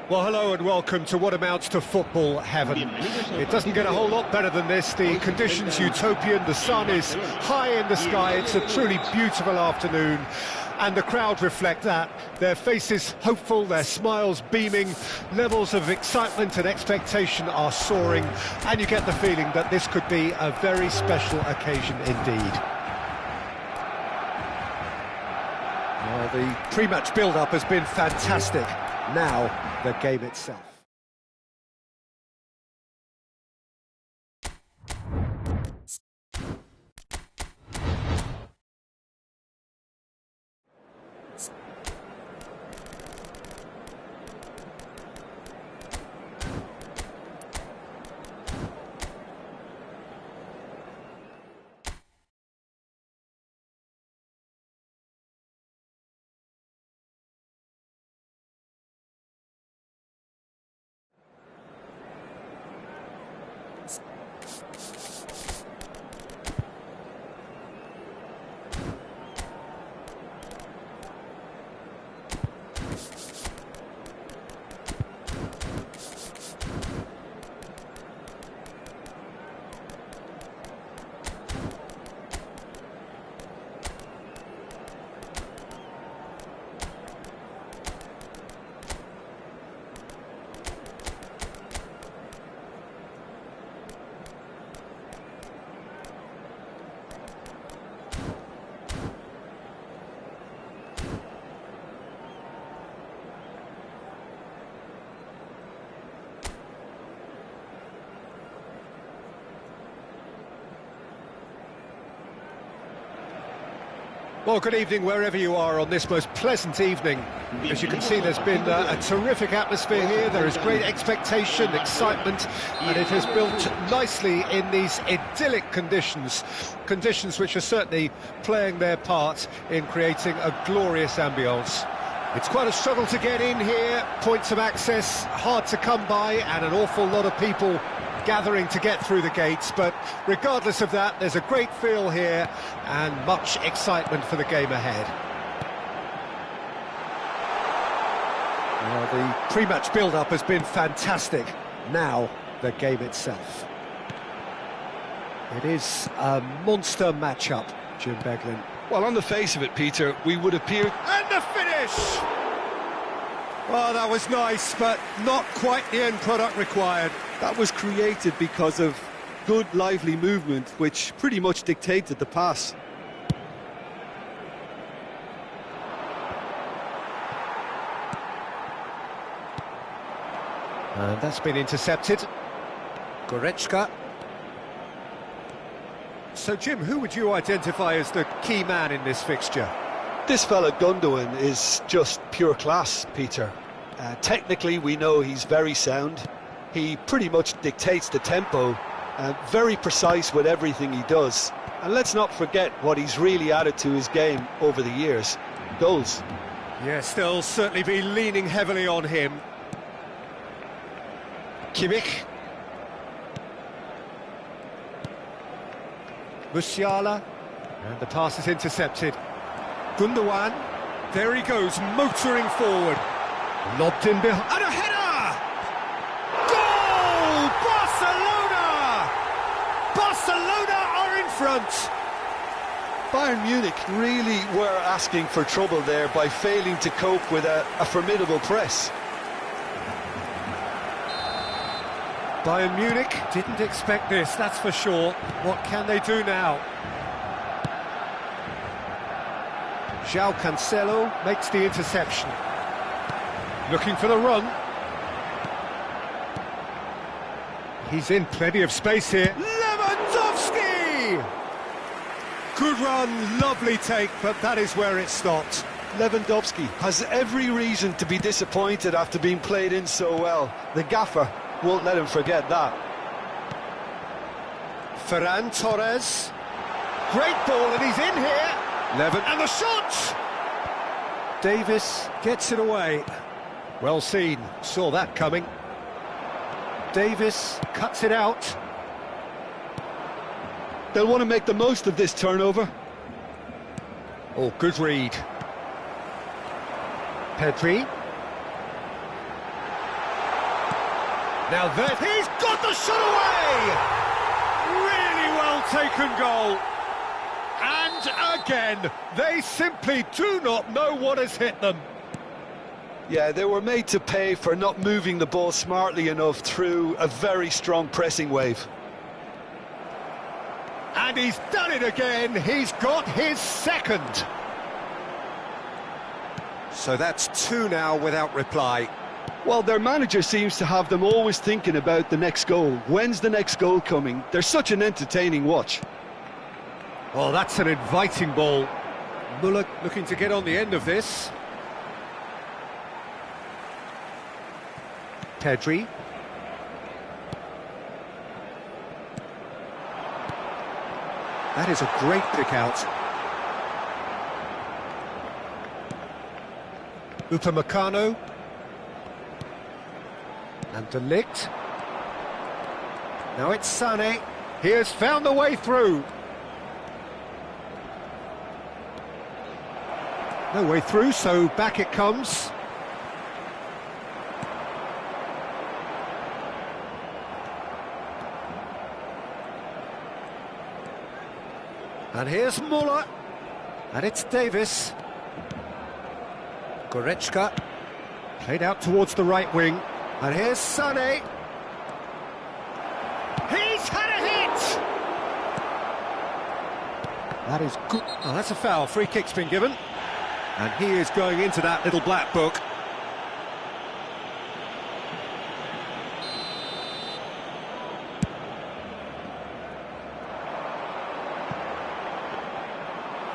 Well, hello and welcome to what amounts to football heaven. It doesn't get a whole lot better than this. The conditions utopian, the sun is high in the sky, it's a truly beautiful afternoon, and the crowd reflect that. Their faces hopeful, their smiles beaming, levels of excitement and expectation are soaring, and you get the feeling that this could be a very special occasion indeed. Well, the pre-match build-up has been fantastic. Now, the game itself. Well, good evening wherever you are on this most pleasant evening. As you can see, there's been a terrific atmosphere here. There is great expectation, excitement, and it has built nicely in these idyllic conditions. Conditions which are certainly playing their part in creating a glorious ambience. It's quite a struggle to get in here, points of access hard to come by, and an awful lot of people gathering to get through the gates, but regardless of that, there's a great feel here and much excitement for the game ahead. Well, the pre-match build-up has been fantastic. Now, the game itself. It is a monster matchup, Jim Beglin. Well, on the face of it, Peter, we would appear... And the finish! Well, that was nice, but not quite the end product required. That was created because of good, lively movement, which pretty much dictated the pass. And that's been intercepted. Goretzka. So, Jim, who would you identify as the key man in this fixture? This fella Gundogan is just pure class, Peter. Technically, we know he's very sound. He pretty much dictates the tempo, very precise with everything he does. And let's not forget what he's really added to his game over the years. Goals. Yes, they'll certainly be leaning heavily on him. Kimmich. Musiala. And the pass is intercepted. Gundogan. There he goes, motoring forward. Lobbed in behind. And a header! Goal! Barcelona! Barcelona are in front. Bayern Munich really were asking for trouble there by failing to cope with a formidable press. Bayern Munich didn't expect this, that's for sure. What can they do now? João Cancelo makes the interception. Looking for the run. He's in plenty of space here. Lewandowski! Good run, lovely take, but that is where it stopped. Lewandowski has every reason to be disappointed after being played in so well. The gaffer won't let him forget that. Ferran Torres. Great ball, and he's in here. And the shot! Davis gets it away. Well seen, saw that coming. Davis cuts it out. They'll want to make the most of this turnover. Oh, good read. Pedri. Now there, he's got the shot away! Really well taken goal. And again, they simply do not know what has hit them. Yeah, they were made to pay for not moving the ball smartly enough through a very strong pressing wave. And he's done it again. He's got his second. So that's two now without reply. Well, their manager seems to have them always thinking about the next goal. When's the next goal coming? They're such an entertaining watch. Well, that's an inviting ball. Muller looking to get on the end of this. Pedri. That is a great pick out. Upamecano. And De Ligt. Now it's Sané. He has found the way through. No way through, so back it comes. And here's Muller. And it's Davis. Goretzka. Played out towards the right wing. And here's Sané. He's had a hit! That is good. Oh, that's a foul. Free kick's been given. And he is going into that little black book.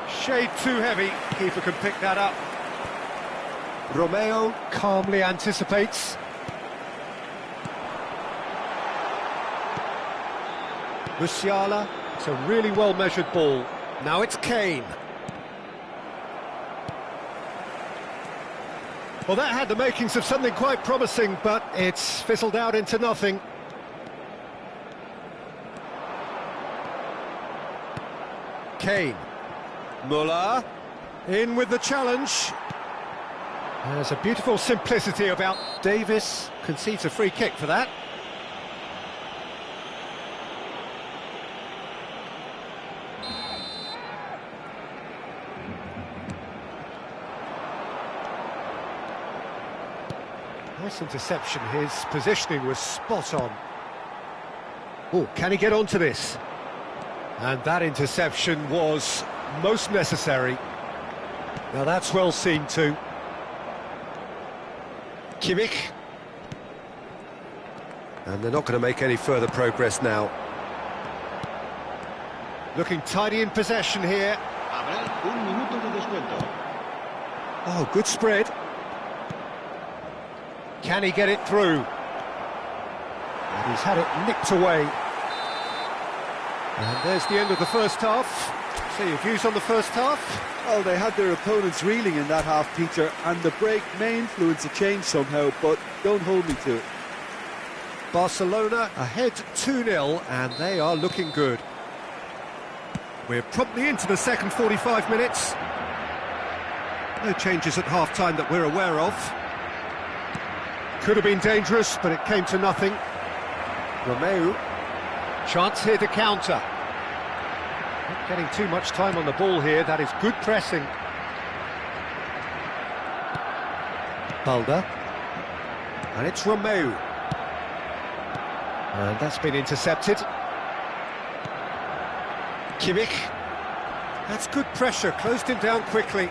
Shade too heavy. Keeper can pick that up. Romeo calmly anticipates. Musiala. It's a really well-measured ball. Now it's Kane. Well, that had the makings of something quite promising, but it's fizzled out into nothing. Kane. Muller. In with the challenge. There's a beautiful simplicity about Davis. Concedes a free kick for that. Nice interception, his positioning was spot on. Oh, can he get onto this? And that interception was most necessary. Now that's well seen too. Kimmich. And they're not going to make any further progress now. Looking tidy in possession here. Oh, good spread. Can he get it through? And he's had it nicked away. And there's the end of the first half. So your views on the first half? Oh, they had their opponents reeling in that half, Peter, and the break may influence a change somehow, but don't hold me to it. Barcelona ahead 2-0, and they are looking good. We're promptly into the second 45 minutes. No changes at half-time that we're aware of. Could have been dangerous, but it came to nothing. Romeo, chance here to counter. Not getting too much time on the ball here, that is good pressing. Balda. And it's Romeo. And that's been intercepted. Kimmich. That's good pressure, closed him down quickly.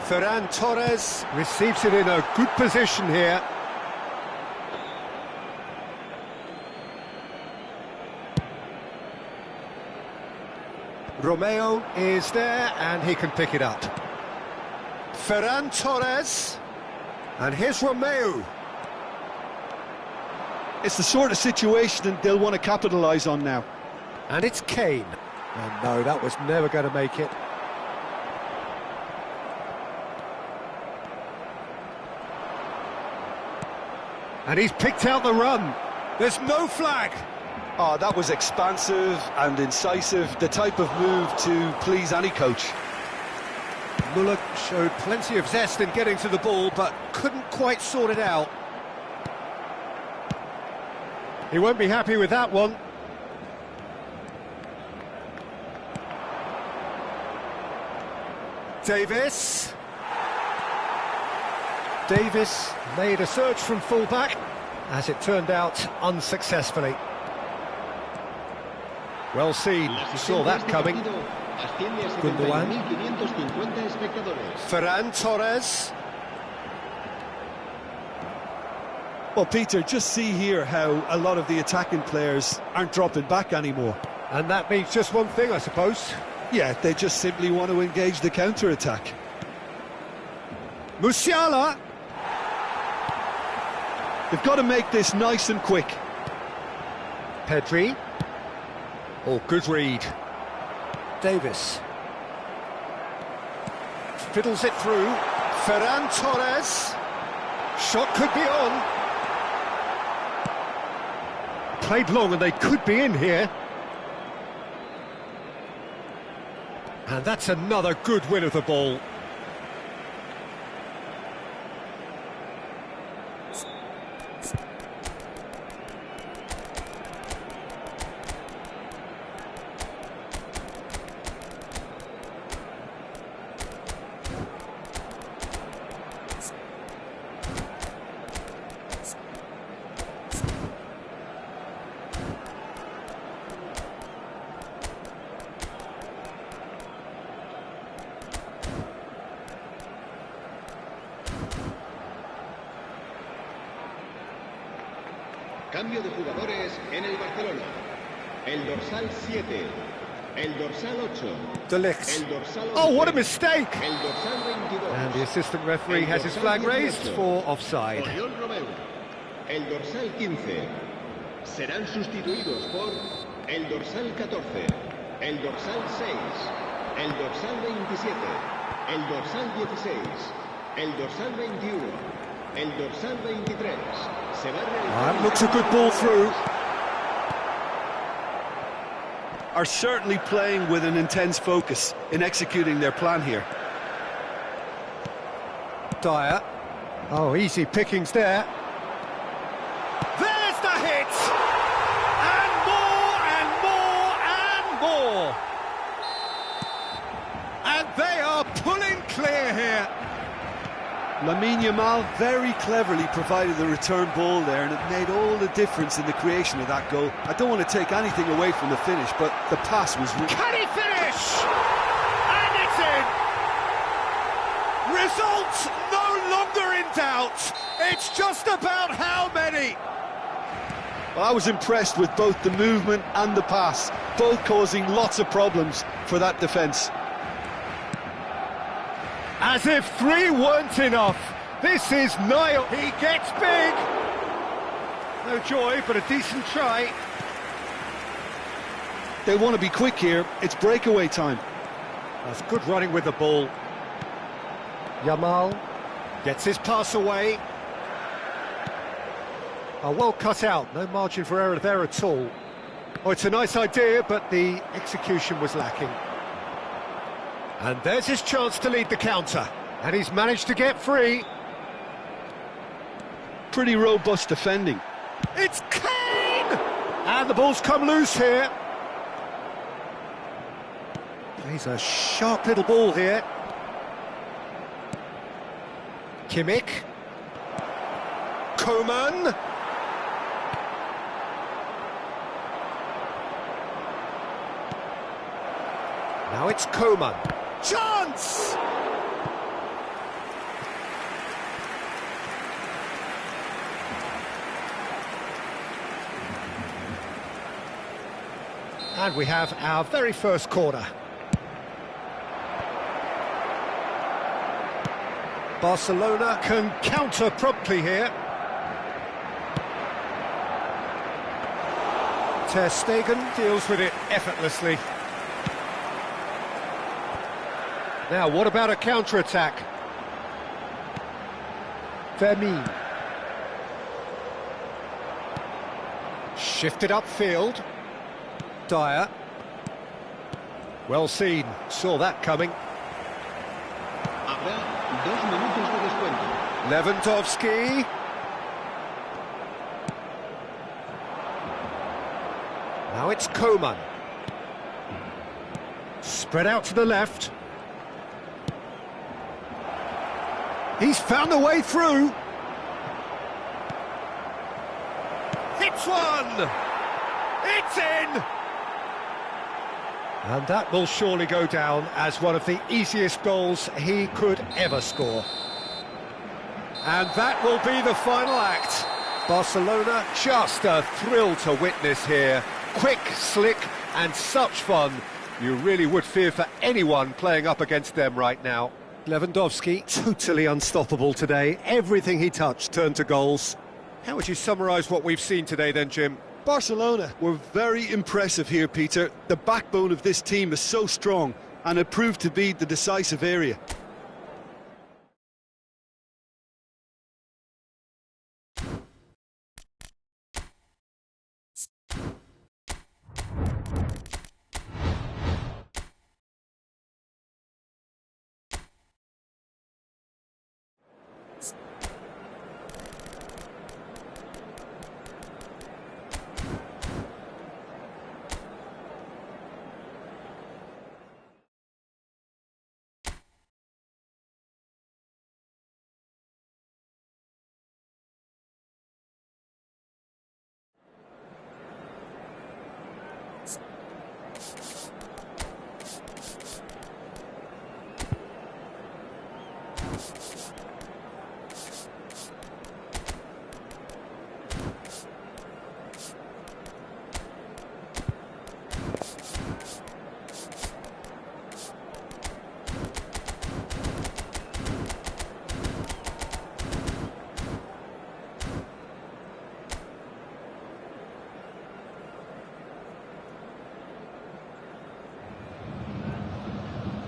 Ferran Torres receives it in a good position here. Romeo is there and he can pick it up. Ferran Torres. And here's Romeo. It's the sort of situation that they'll want to capitalise on now. And it's Kane. And no, that was never going to make it. And he's picked out the run. There's no flag. Oh, that was expansive and incisive, the type of move to please any coach. Muller showed plenty of zest in getting to the ball, but couldn't quite sort it out. He won't be happy with that one. Davis. Davis made a search from fullback, as it turned out unsuccessfully. Well seen, you saw that coming. Gundogan. Ferran Torres. Well, Peter, just see here how a lot of the attacking players aren't dropping back anymore. And that means just one thing, I suppose. Yeah, they just simply want to engage the counter-attack. Musiala. They've got to make this nice and quick. Pedri. Oh, good read. Davis. Fiddles it through. Ferran Torres. Shot could be on. Played long and they could be in here. And that's another good win of the ball. Cambio de jugadores en el Barcelona. El dorsal 7. El dorsal 8. De Ligt. El dorsal 11. Oh, what a mistake! El dorsal 22. And the assistant referee has his flag raised for offside. Oriol Romeu. El dorsal 15. Serán sustituidos por el dorsal 14. El dorsal 6. El dorsal 27. El dorsal 16. El dorsal 21. El dorsal 23. Se va a realizar. That looks a good ball through. Are certainly playing with an intense focus in executing their plan here. Dyer. Oh, easy pickings there. There's the hit! And more, and more, and more! And they are pulling clear here. Lamine Yamal very cleverly provided the return ball there, and it made all the difference in the creation of that goal. I don't want to take anything away from the finish, but the pass was... Can he finish? And it's in! Results no longer in doubt. It's just about how many. Well, I was impressed with both the movement and the pass, both causing lots of problems for that defence. As if 3 weren't enough. This is Niall. He gets big. No joy, but a decent try. They want to be quick here. It's breakaway time. That's good running with the ball. Yamal gets his pass away. Oh, well cut out. No margin for error there at all. Oh, it's a nice idea, but the execution was lacking. And there's his chance to lead the counter. And he's managed to get free. Pretty robust defending. It's Kane! And the ball's come loose here. Plays a sharp little ball here. Kimmich. Coman. Now it's Coman. Chance! And we have our very first corner. Barcelona can counter promptly here. Ter Stegen deals with it effortlessly. Now, what about a counter-attack? Vermeer. Shifted upfield. Dyer. Well seen, saw that coming. Habrá 2 minutos de descuento. Lewandowski. Now it's Koeman. Spread out to the left. He's found a way through. Hits one! It's in! And that will surely go down as one of the easiest goals he could ever score. And that will be the final act. Barcelona, just a thrill to witness here. Quick, slick, and such fun. You really would fear for anyone playing up against them right now. Lewandowski, totally unstoppable today. Everything he touched turned to goals. How would you summarise what we've seen today then, Jim? Barcelona were very impressive here, Peter. The backbone of this team is so strong, and it proved to be the decisive area.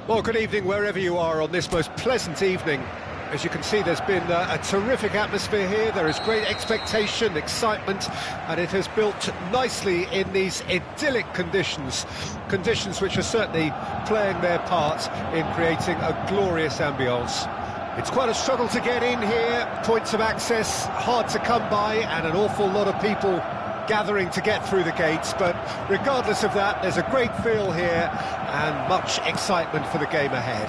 Well, good evening wherever you are on this most pleasant evening. As you can see, there's been a terrific atmosphere here. There is great expectation, excitement, and it has built nicely in these idyllic conditions. Conditions which are certainly playing their part in creating a glorious ambience. It's quite a struggle to get in here, points of access hard to come by, and an awful lot of people gathering to get through the gates, but regardless of that, there's a great feel here and much excitement for the game ahead.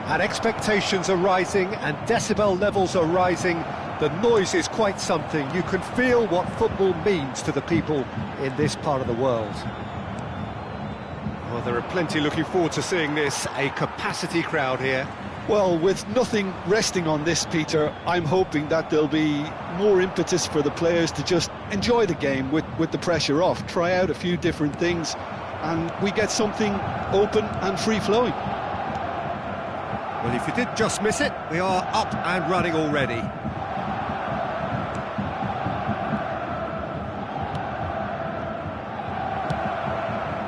And expectations are rising and decibel levels are rising. The noise is quite something. You can feel what football means to the people in this part of the world. Well, there are plenty looking forward to seeing this, a capacity crowd here. Well, with nothing resting on this, Peter, I'm hoping that there'll be more impetus for the players to just enjoy the game with the pressure off, try out a few different things, and we get something open and free-flowing. Well, if you did just miss it, we are up and running already.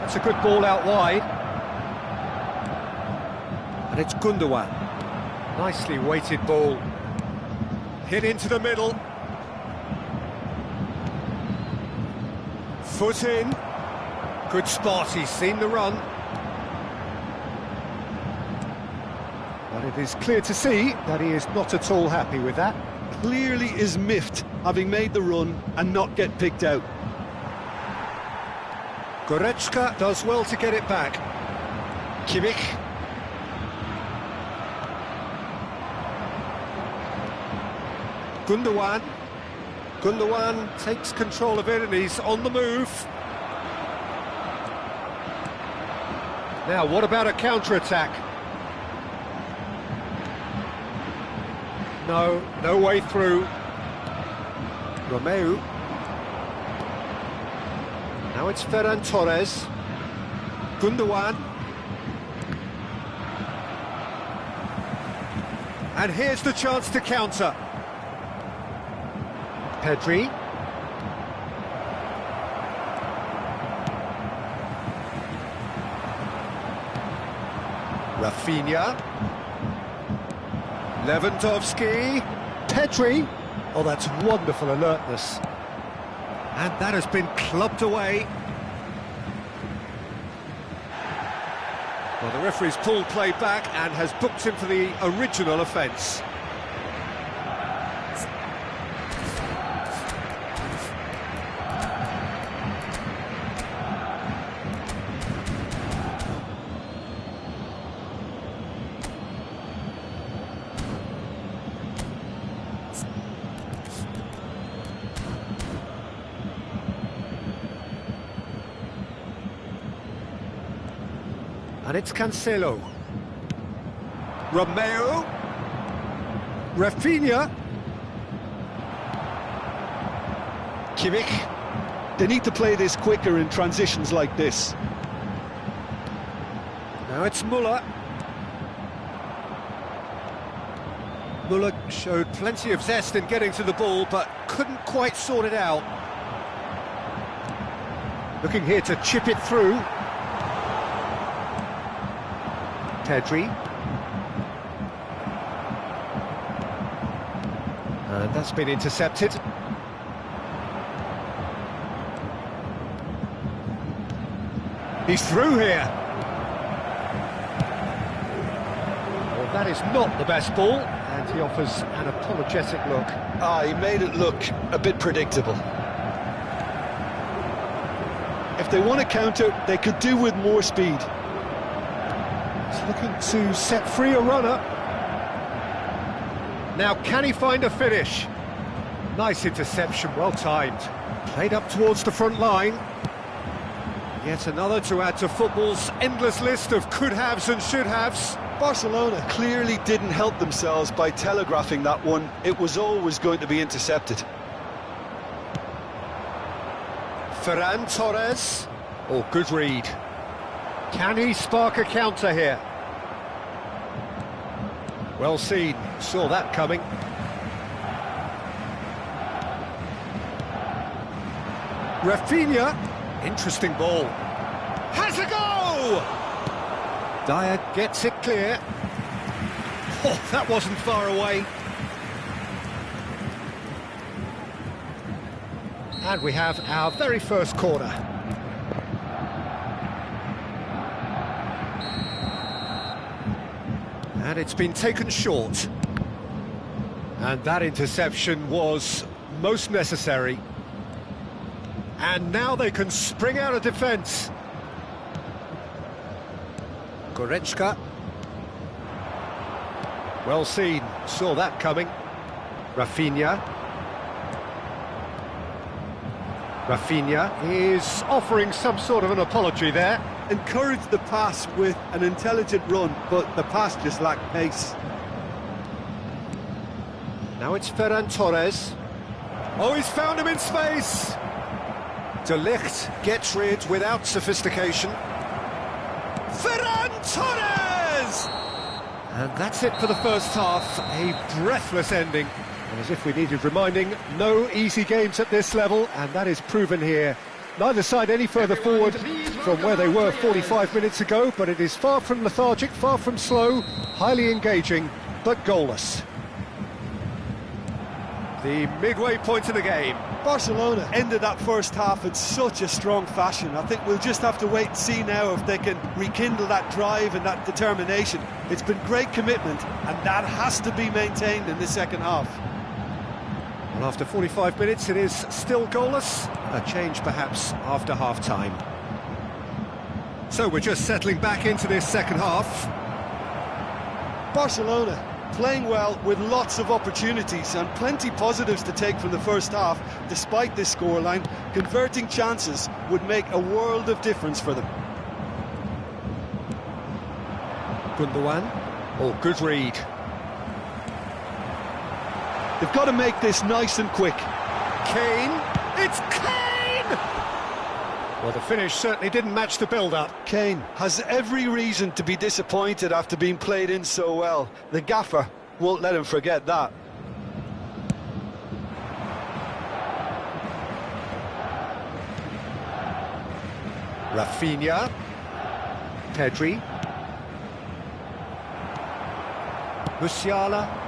That's a good ball out wide. And it's Gundogan. Nicely weighted ball. Hit into the middle. Foot in. Good spot, he's seen the run. But it is clear to see that he is not at all happy with that. Clearly is miffed, having made the run and not get picked out. Goretzka does well to get it back. Kimmich. Gundogan. Gundogan takes control of it and he's on the move. Now, what about a counter-attack? No way through. Romeu. Now it's Ferran Torres. Gundogan. And here's the chance to counter. Pedri. Rafinha. Lewandowski. Pedri. Oh, that's wonderful alertness. And that has been clubbed away. Well, the referee's pulled play back and has booked him for the original offence. And it's Cancelo. Romeo. Rafinha. Kimmich. They need to play this quicker in transitions like this. Now it's Müller. Müller showed plenty of zest in getting to the ball, but couldn't quite sort it out. Looking here to chip it through. Pedri. And that's been intercepted. He's through here. Well, that is not the best ball, and he offers an apologetic look. He made it look a bit predictable. If they want to counter, they could do with more speed. He's looking to set free a runner. Now, can he find a finish? Nice interception, well timed. Played up towards the front line. Yet another to add to football's endless list of could-haves and should-haves. Barcelona Clearly didn't help themselves by telegraphing that one. It was always going to be intercepted. Ferran Torres. Oh, good read. Can he spark a counter here? Well seen, saw that coming. Rafinha. Interesting ball. Has a go! Dyer gets it clear. Oh, that wasn't far away. And we have our very first corner. And it's been taken short. And that interception was most necessary. And now they can spring out of defence. Goretzka. Well seen, saw that coming. Rafinha. Rafinha is offering some sort of an apology there. encouraged the pass with an intelligent run, but the pass just lacked pace. Now it's Ferran Torres. Oh, he's found him in space. De Ligt gets rid without sophistication. Ferran Torres! And that's it for the first half. A breathless ending. And as if we needed reminding, no easy games at this level, and that is proven here. Neither side any further forward from where they were 45 minutes ago, but it is far from lethargic, far from slow, highly engaging, but goalless. The midway point of the game. Barcelona ended that first half in such a strong fashion. I think we'll just have to wait and see now if they can rekindle that drive and that determination. It's been great commitment, and that has to be maintained in the second half. Well, after 45 minutes, it is still goalless. A change, perhaps, after half-time. So we're just settling back into this second half. Barcelona playing well with lots of opportunities and plenty positives to take from the first half. Despite this scoreline, converting chances would make a world of difference for them. Gundogan. Oh, good read. They've got to make this nice and quick. Kane. It's Kane! Well, the finish certainly didn't match the build-up. Kane has every reason to be disappointed after being played in so well. The gaffer won't let him forget that. Rafinha. Pedri. Musiala.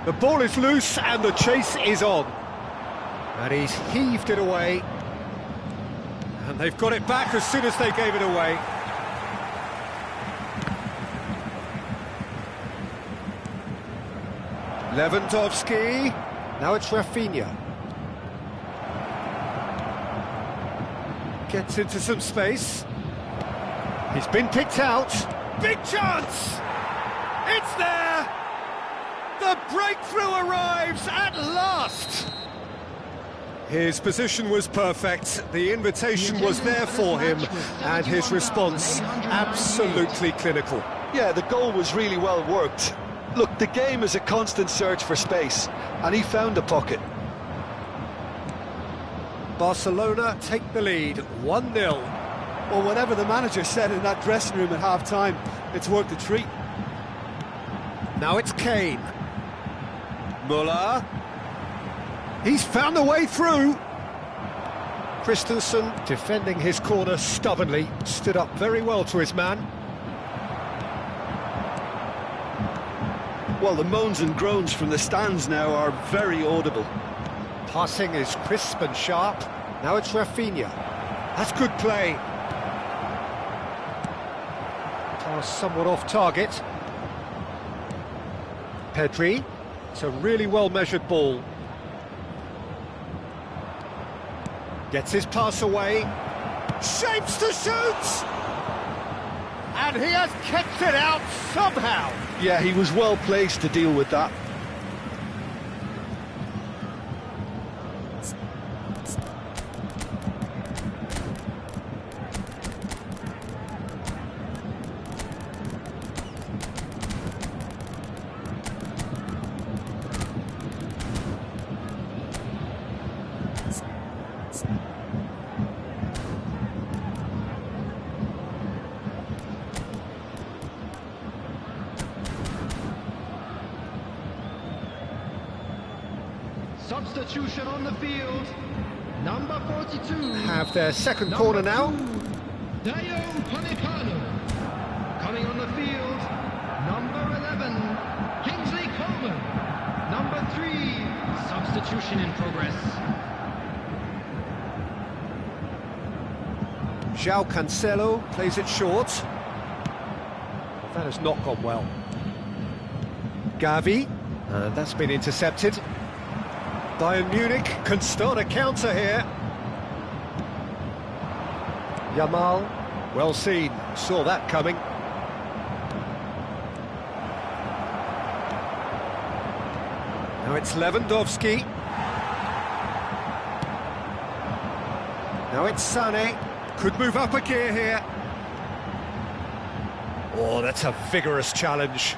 The ball is loose and the chase is on. And he's heaved it away. And they've got it back as soon as they gave it away. Lewandowski. Now it's Rafinha. Gets into some space. He's been picked out. Big chance! It's there! The breakthrough arrives at last! His position was perfect, the invitation was there for him, and his response absolutely clinical. Yeah, the goal was really well worked. Look, the game is a constant search for space, and he found a pocket. Barcelona take the lead, 1-0. Well, whatever the manager said in that dressing room at half-time, it's worked a treat. Now it's Kane. Muller. He's found a way through. Christensen, defending his corner stubbornly, stood up very well to his man. Well, the moans and groans from the stands now are very audible. Passing is crisp and sharp. Now it's Rafinha. That's good play. Pass somewhat off target. Pedri. It's a really well-measured ball. Gets his pass away. Shapes to shoot! And he has kept it out somehow. Yeah, he was well placed to deal with that. Substitution on the field, number 42. Have their second corner now. Coming on the field, number 11, Kingsley Coleman. Number 3, substitution in progress. João Cancelo plays it short. That has not gone well. Gavi, and that's been intercepted. Bayern Munich can start a counter here. Yamal, well seen, saw that coming. Now it's Lewandowski. Now it's Sané. Could move up a gear here. Oh, that's a vigorous challenge.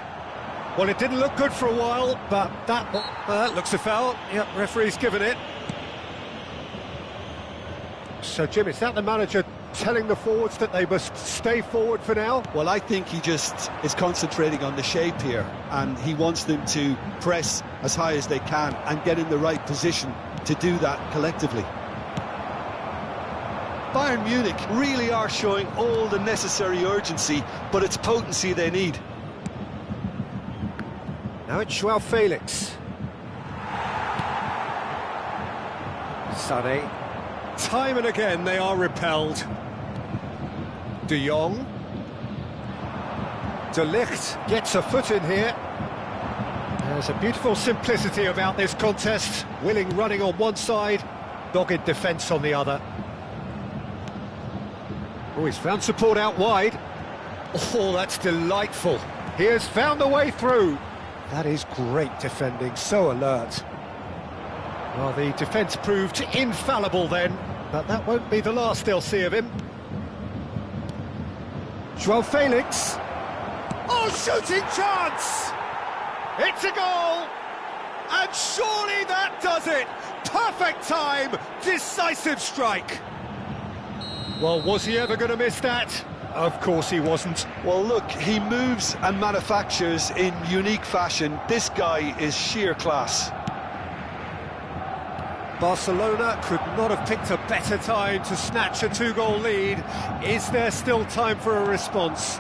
Well, it didn't look good for a while, but that looks a foul. Yep, referee's given it. So, Jim, is that the manager telling the forwards that they must stay forward for now? Well, I think he just is concentrating on the shape here, and he wants them to press as high as they can and get in the right position to do that collectively. Bayern Munich really are showing all the necessary urgency, but it's potency they need. Now it's João Felix. Sané. Time and again they are repelled. De Jong. De Ligt gets a foot in here. There's a beautiful simplicity about this contest. Willing running on one side, dogged defence on the other. Oh, he's found support out wide. Oh, that's delightful. He has found a way through. That is great defending, so alert. Well, the defence proved infallible then, but that won't be the last they'll see of him. João Felix. Oh, shooting chance! It's a goal! And surely that does it! Perfect time, decisive strike. Well, was he ever going to miss that? Of course he wasn't. Well, look, he moves and manufactures in unique fashion. This guy is sheer class. Barcelona could not have picked a better time to snatch a two-goal lead. Is there still time for a response?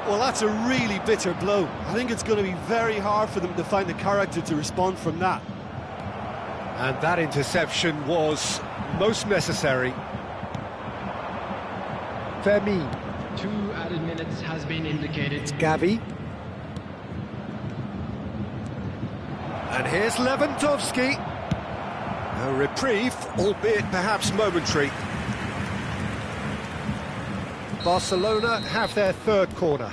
Well, that's a really bitter blow. I think it's going to be very hard for them to find the character to respond from that. And that interception was most necessary. Fermin. 2 added minutes has been indicated. It's Gavi. And here's Lewandowski. A reprieve, albeit perhaps momentary. Barcelona have their third corner.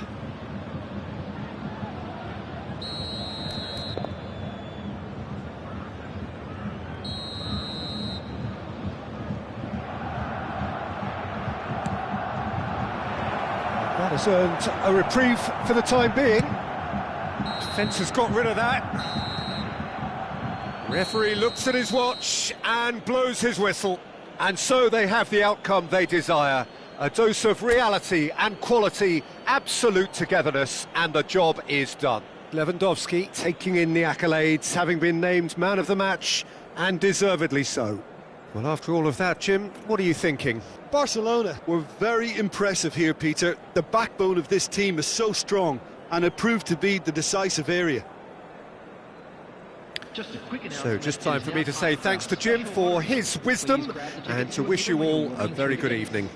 Has earned a reprieve for the time being. Defence has got rid of that. Referee looks at his watch and blows his whistle. And so they have the outcome they desire. A dose of reality and quality, absolute togetherness, and the job is done. Lewandowski taking in the accolades, having been named man of the match, and deservedly so. Well, after all of that, Jim, what are you thinking? Barcelona were very impressive here, Peter. The backbone of this team is so strong, and it proved to be the decisive area. So just time for me to say thanks to Jim for his wisdom, and to wish you all a very good evening.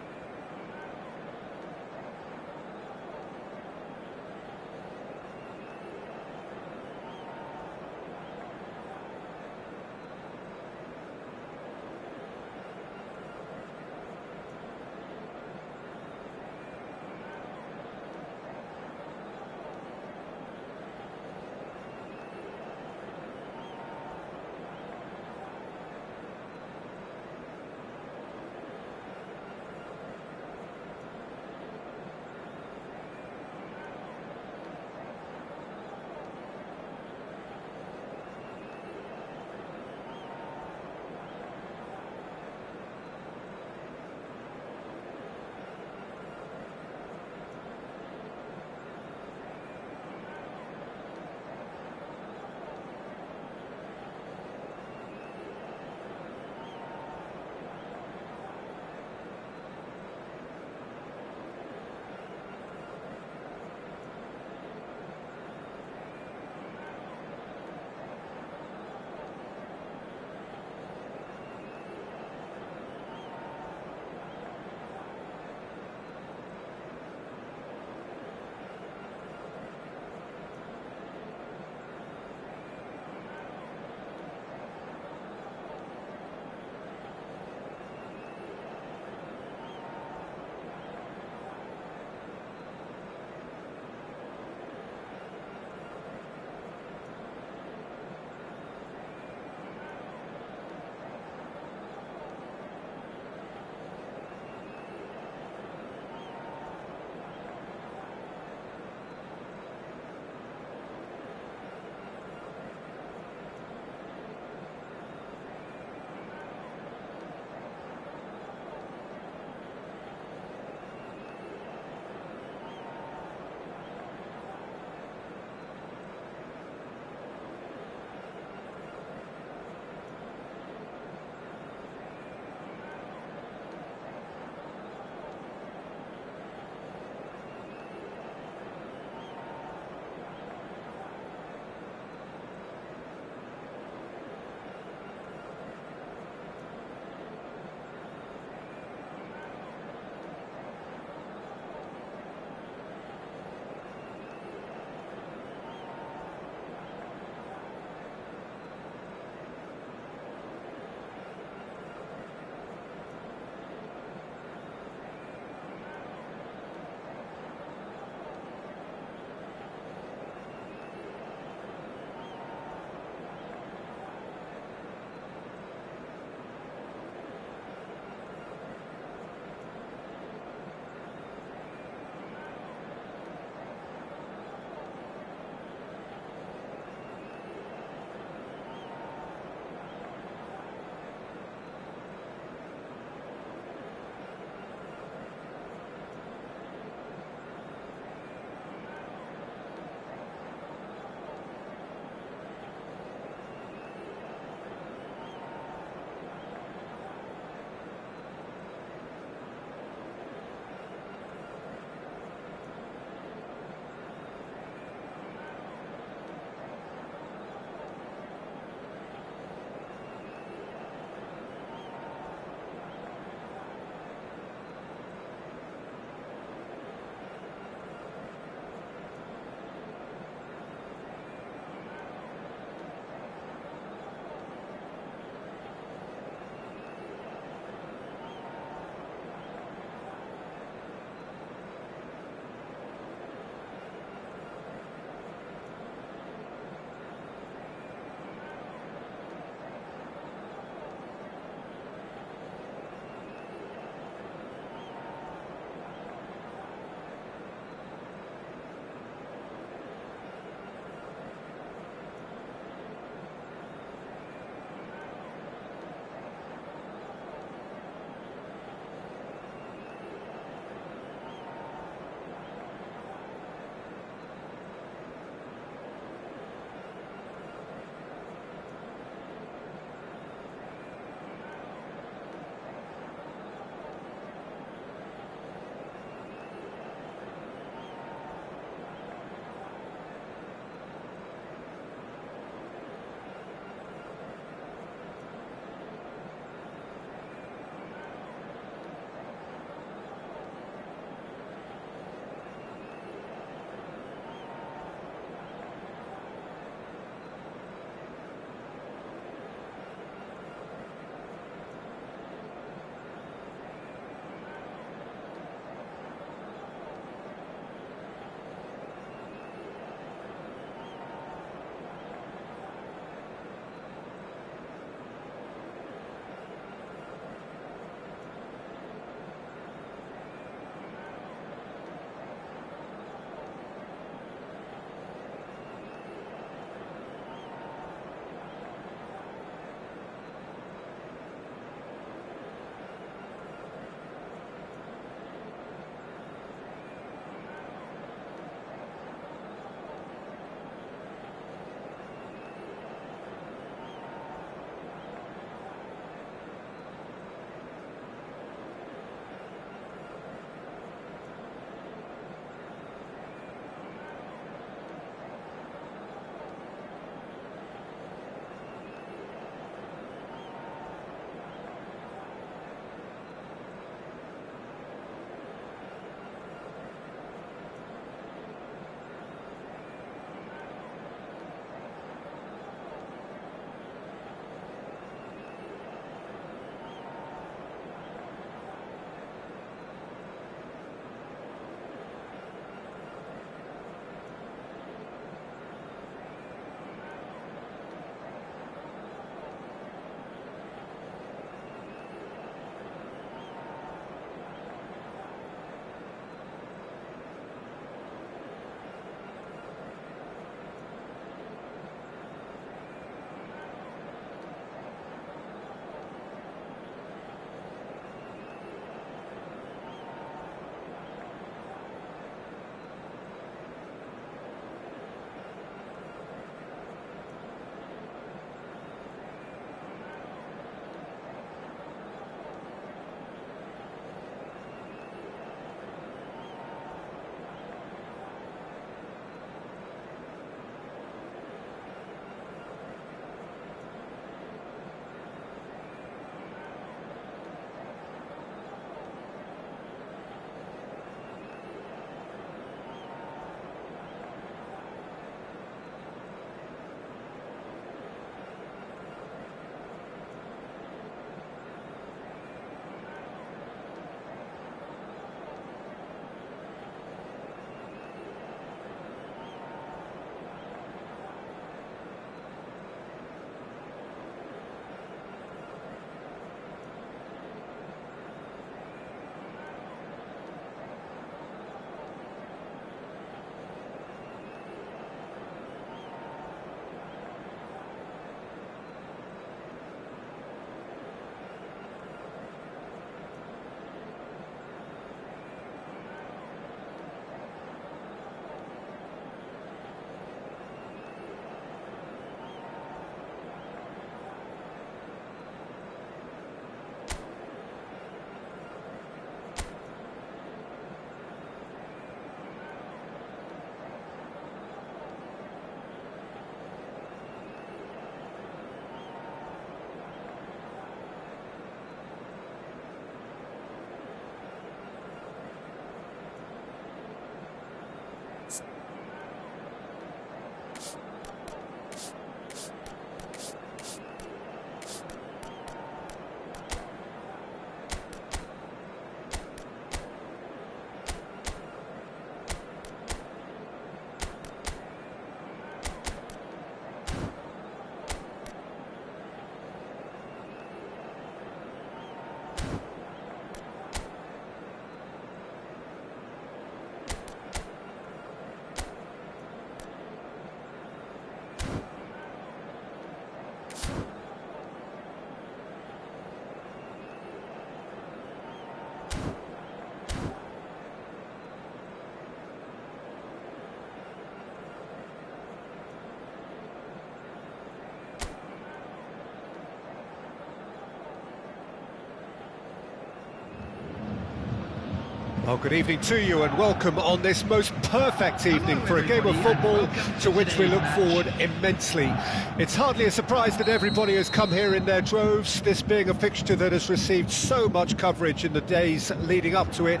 Well, good evening to you and welcome on this most perfect evening for a game of football to which we look forward immensely. It's hardly a surprise that everybody has come here in their droves, this being a fixture that has received so much coverage in the days leading up to it.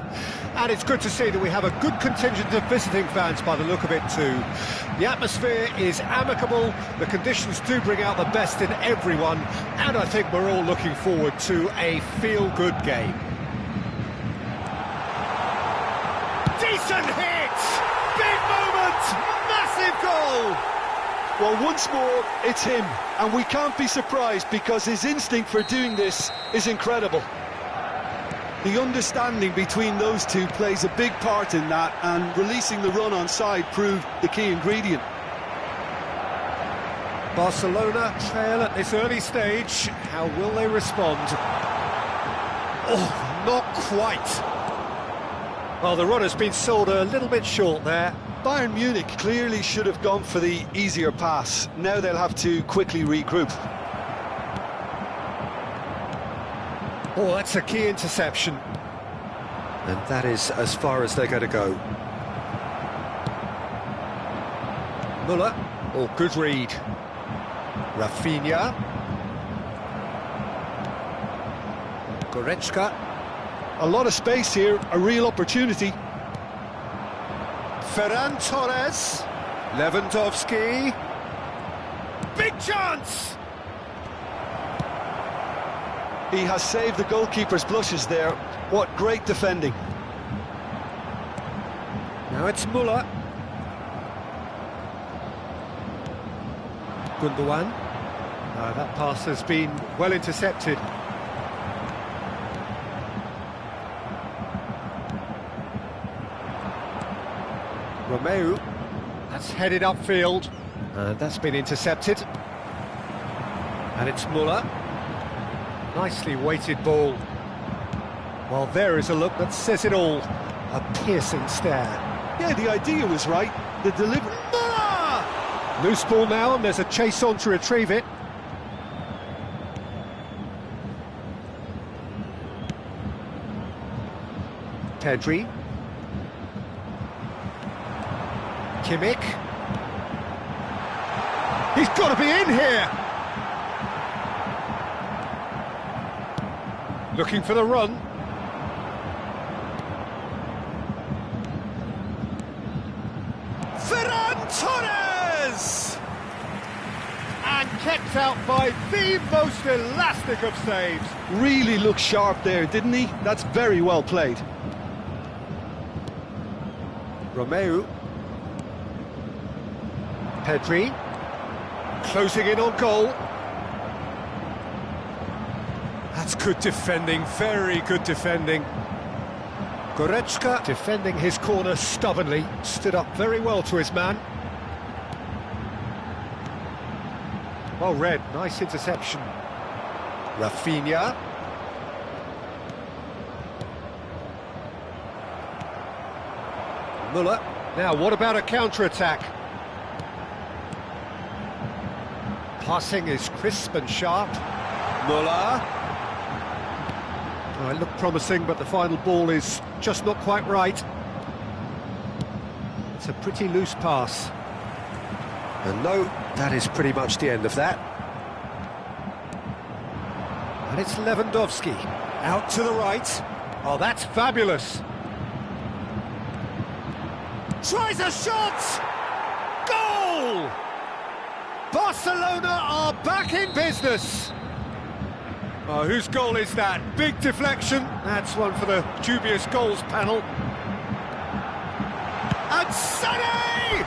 And it's good to see that we have a good contingent of visiting fans by the look of it too. The atmosphere is amicable, the conditions do bring out the best in everyone, and I think we're all looking forward to a feel-good game. Decent hit! Big moment! Massive goal! Well, once more, it's him, and we can't be surprised because his instinct for doing this is incredible. The understanding between those two plays a big part in that, and releasing the run on side proved the key ingredient. Barcelona trail at this early stage. How will they respond? Oh, not quite. Well, the run has been sold a little bit short there. Bayern Munich clearly should have gone for the easier pass. Now they'll have to quickly regroup. Oh, that's a key interception. And that is as far as they're going to go. Muller. Oh, good read. Rafinha. Goretzka. A lot of space here, a real opportunity. Ferran Torres. Lewandowski. Big chance! He has saved the goalkeeper's blushes there. What great defending. Now it's Muller. Gundogan. That pass has been well intercepted. Romeu, that's headed upfield, and that's been intercepted. And it's Muller. Nicely weighted ball. Well, there is a look that says it all. A piercing stare. Yeah, the idea was right. The delivery. Muller! Loose ball now, and there's a chase on to retrieve it. Pedri. Kimmich. He's got to be in here! Looking for the run. Ferran Torres! And kept out by the most elastic of saves. Really looked sharp there, didn't he? That's very well played. Romeu. Pedri, closing in on goal. That's good defending, very good defending. Goretzka defending his corner stubbornly, stood up very well to his man. Well read, nice interception. Rafinha. Muller. Now, what about a counter-attack? Passing is crisp and sharp. Muller. Oh, it looked promising, but the final ball is just not quite right. It's a pretty loose pass. And no, that is pretty much the end of that. And it's Lewandowski. Out to the right. Oh, that's fabulous. Tries a shot! Goal! Barcelona are back in business. Oh, whose goal is that? Big deflection. That's one for the dubious goals panel. And Sané!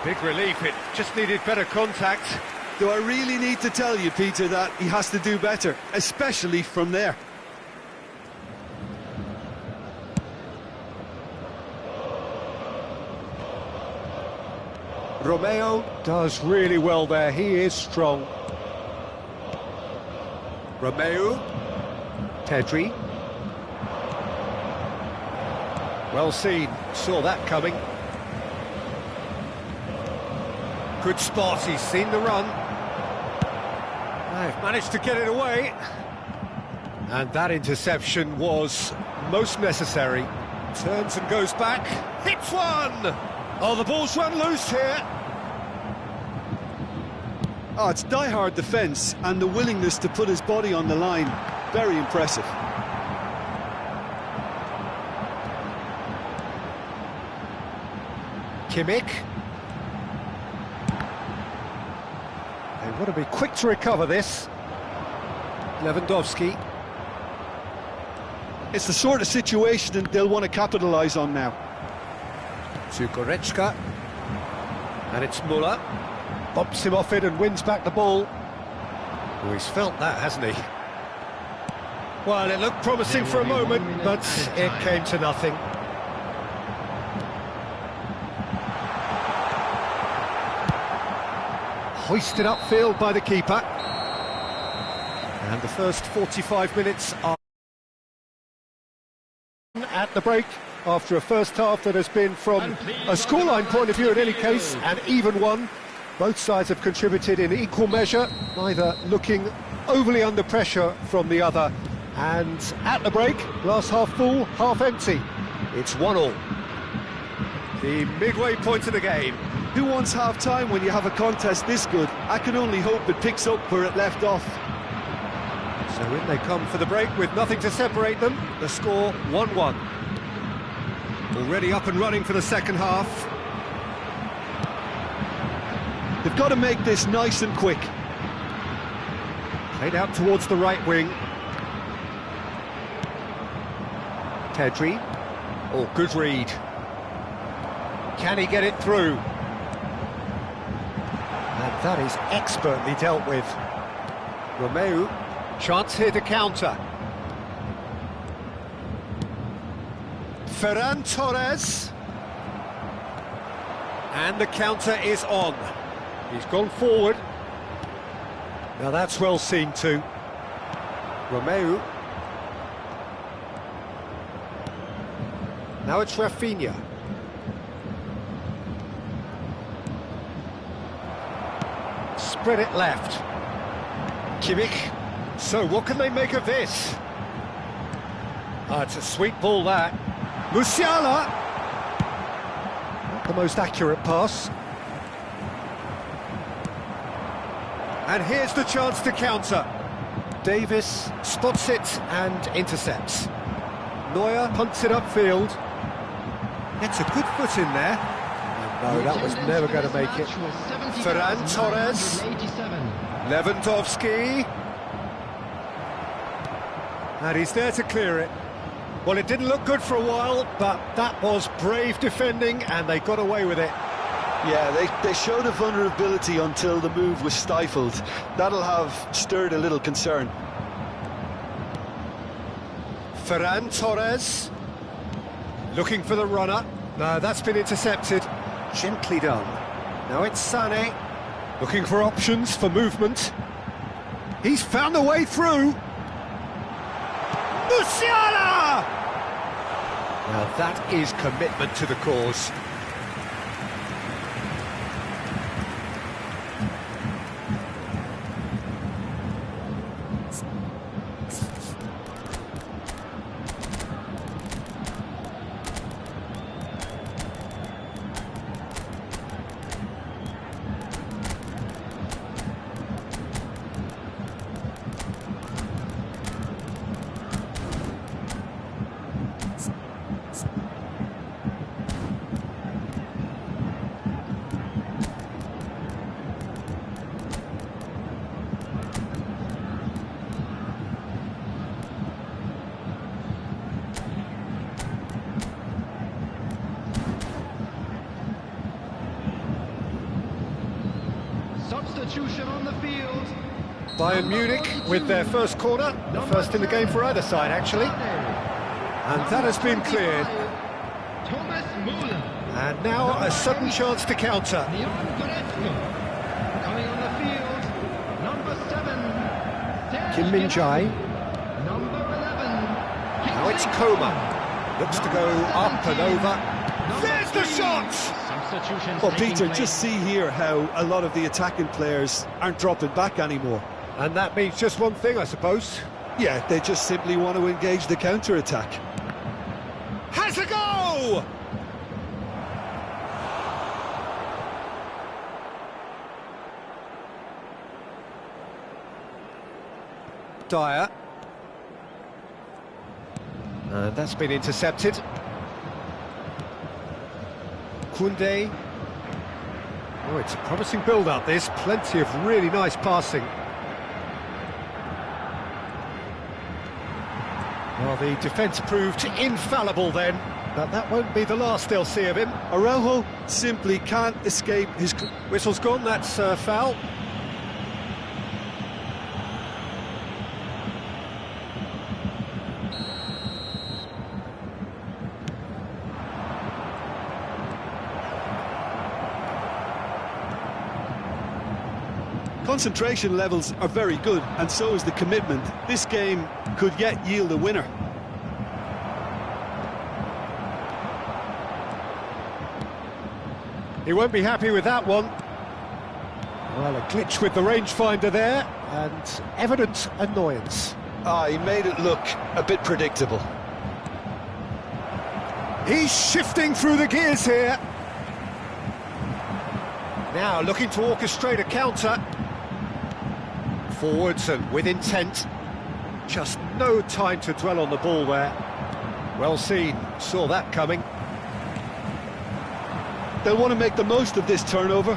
Big relief, it just needed better contact. Do I really need to tell you, Peter, that he has to do better, especially from there? Romeo does really well there, he is strong. Romeu. Pedri. Well seen, saw that coming. Good spot, he's seen the run. They've managed to get it away. And that interception was most necessary. Turns and goes back, hits one! Oh, the ball's run loose here. Oh, it's die-hard defence and the willingness to put his body on the line. Very impressive. Kimmich. They want to be quick to recover this. Lewandowski. It's the sort of situation that they'll want to capitalise on now. To Goretzka. And it's Müller. Bumps him off it and wins back the ball. Oh, he's felt that, hasn't he? Well, it looked promising for a moment, but it came to nothing. Hoisted upfield by the keeper. And the first 45 minutes are at the break, after a first half that has been, from a scoreline point of view in any case, an even one. Both sides have contributed in equal measure, neither looking overly under pressure from the other. And at the break, glass half full, half empty. It's 1-1. The midway point of the game. Who wants half-time when you have a contest this good? I can only hope it picks up where it left off. So in they come for the break with nothing to separate them. The score 1-1. Already up and running for the second half. They've got to make this nice and quick. Played out towards the right wing. Pedri. Oh, good read. Can he get it through? And that is expertly dealt with. Romeu. Chance here to counter. Ferran Torres. And the counter is on. He's gone forward. Now that's well seen too. Romeu. Now it's Rafinha. Spread it left. Kimmich. So what can they make of this? Ah, it's a sweet ball that. Musiala. Not the most accurate pass. And here's the chance to counter. Davis spots it and intercepts. Neuer punts it upfield. Gets a good foot in there. And no, that was never going to make it. Ferran Torres. Lewandowski. And he's there to clear it. Well, it didn't look good for a while, but that was brave defending, and they got away with it. Yeah, they showed a vulnerability until the move was stifled. That'll have stirred a little concern. Ferran Torres. Looking for the runner. No, that's been intercepted. Gently done. Now it's Sané. Looking for options for movement. He's found a way through. Musiala! Now that is commitment to the cause. Substitution on the field. Bayern Munich with their first corner, the first in the game for either side actually. And that has been cleared. And now a sudden chance to counter. Coming on the field, number 7, Kim Min-jae. Number 11. Now it's Coman. Looks to go up and over. There's the shot! Substitutions Well, taking Peter, place. just see here how a lot of the attacking players aren't dropping back anymore. And that means just one thing, I suppose. Yeah, they just simply want to engage the counter-attack. Has a go! Dyer. And that's been intercepted. Koundé. Oh, it's a promising build-up, this. Plenty of really nice passing. Well, the defence proved infallible then, but that won't be the last they'll see of him. Araujo simply can't escape his... Whistle's gone, that's foul. Concentration levels are very good, and so is the commitment. This game could yet yield a winner. He won't be happy with that one. Well, a glitch with the rangefinder there, and evident annoyance. Ah, he made it look a bit predictable. He's shifting through the gears here. Now looking to orchestrate a counter. Forwards and with intent. Just no time to dwell on the ball there. Well seen, saw that coming. They'll want to make the most of this turnover.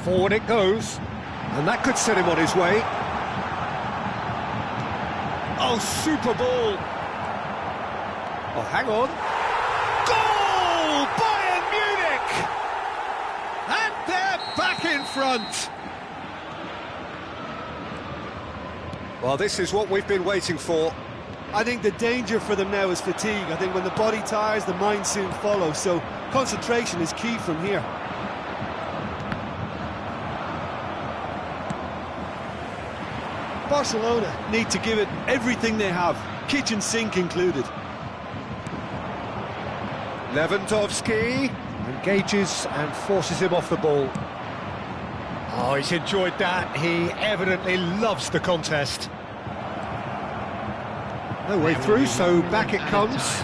Forward it goes, and that could set him on his way. Oh, super ball. Oh, hang on. Goal! Bayern Munich! And they're back in front. Well, this is what we've been waiting for. I think the danger for them now is fatigue. I think when the body tires, the mind soon follows, so concentration is key from here. Barcelona need to give it everything they have, kitchen sink included. Lewandowski engages and forces him off the ball. Oh, he's enjoyed that. He evidently loves the contest. No way through, so back it comes.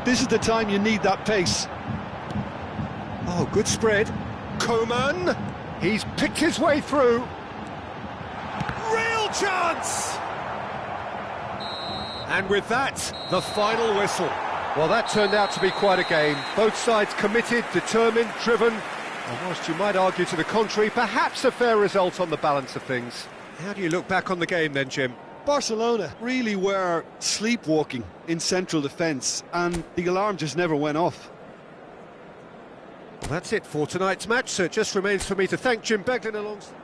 This is the time you need that pace. Oh, good spread. Coman, he's picked his way through. Real chance! And with that, the final whistle. Well, that turned out to be quite a game. Both sides committed, determined, driven. And whilst you might argue to the contrary, perhaps a fair result on the balance of things. How do you look back on the game then, Jim? Barcelona really were sleepwalking in central defence, and the alarm just never went off. Well, that's it for tonight's match, so it just remains for me to thank Jim Beglin alongside.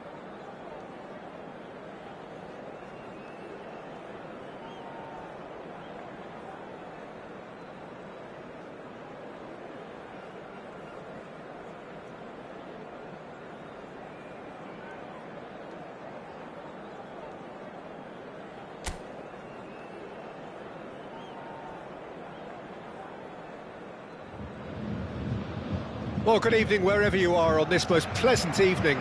Well, good evening wherever you are on this most pleasant evening.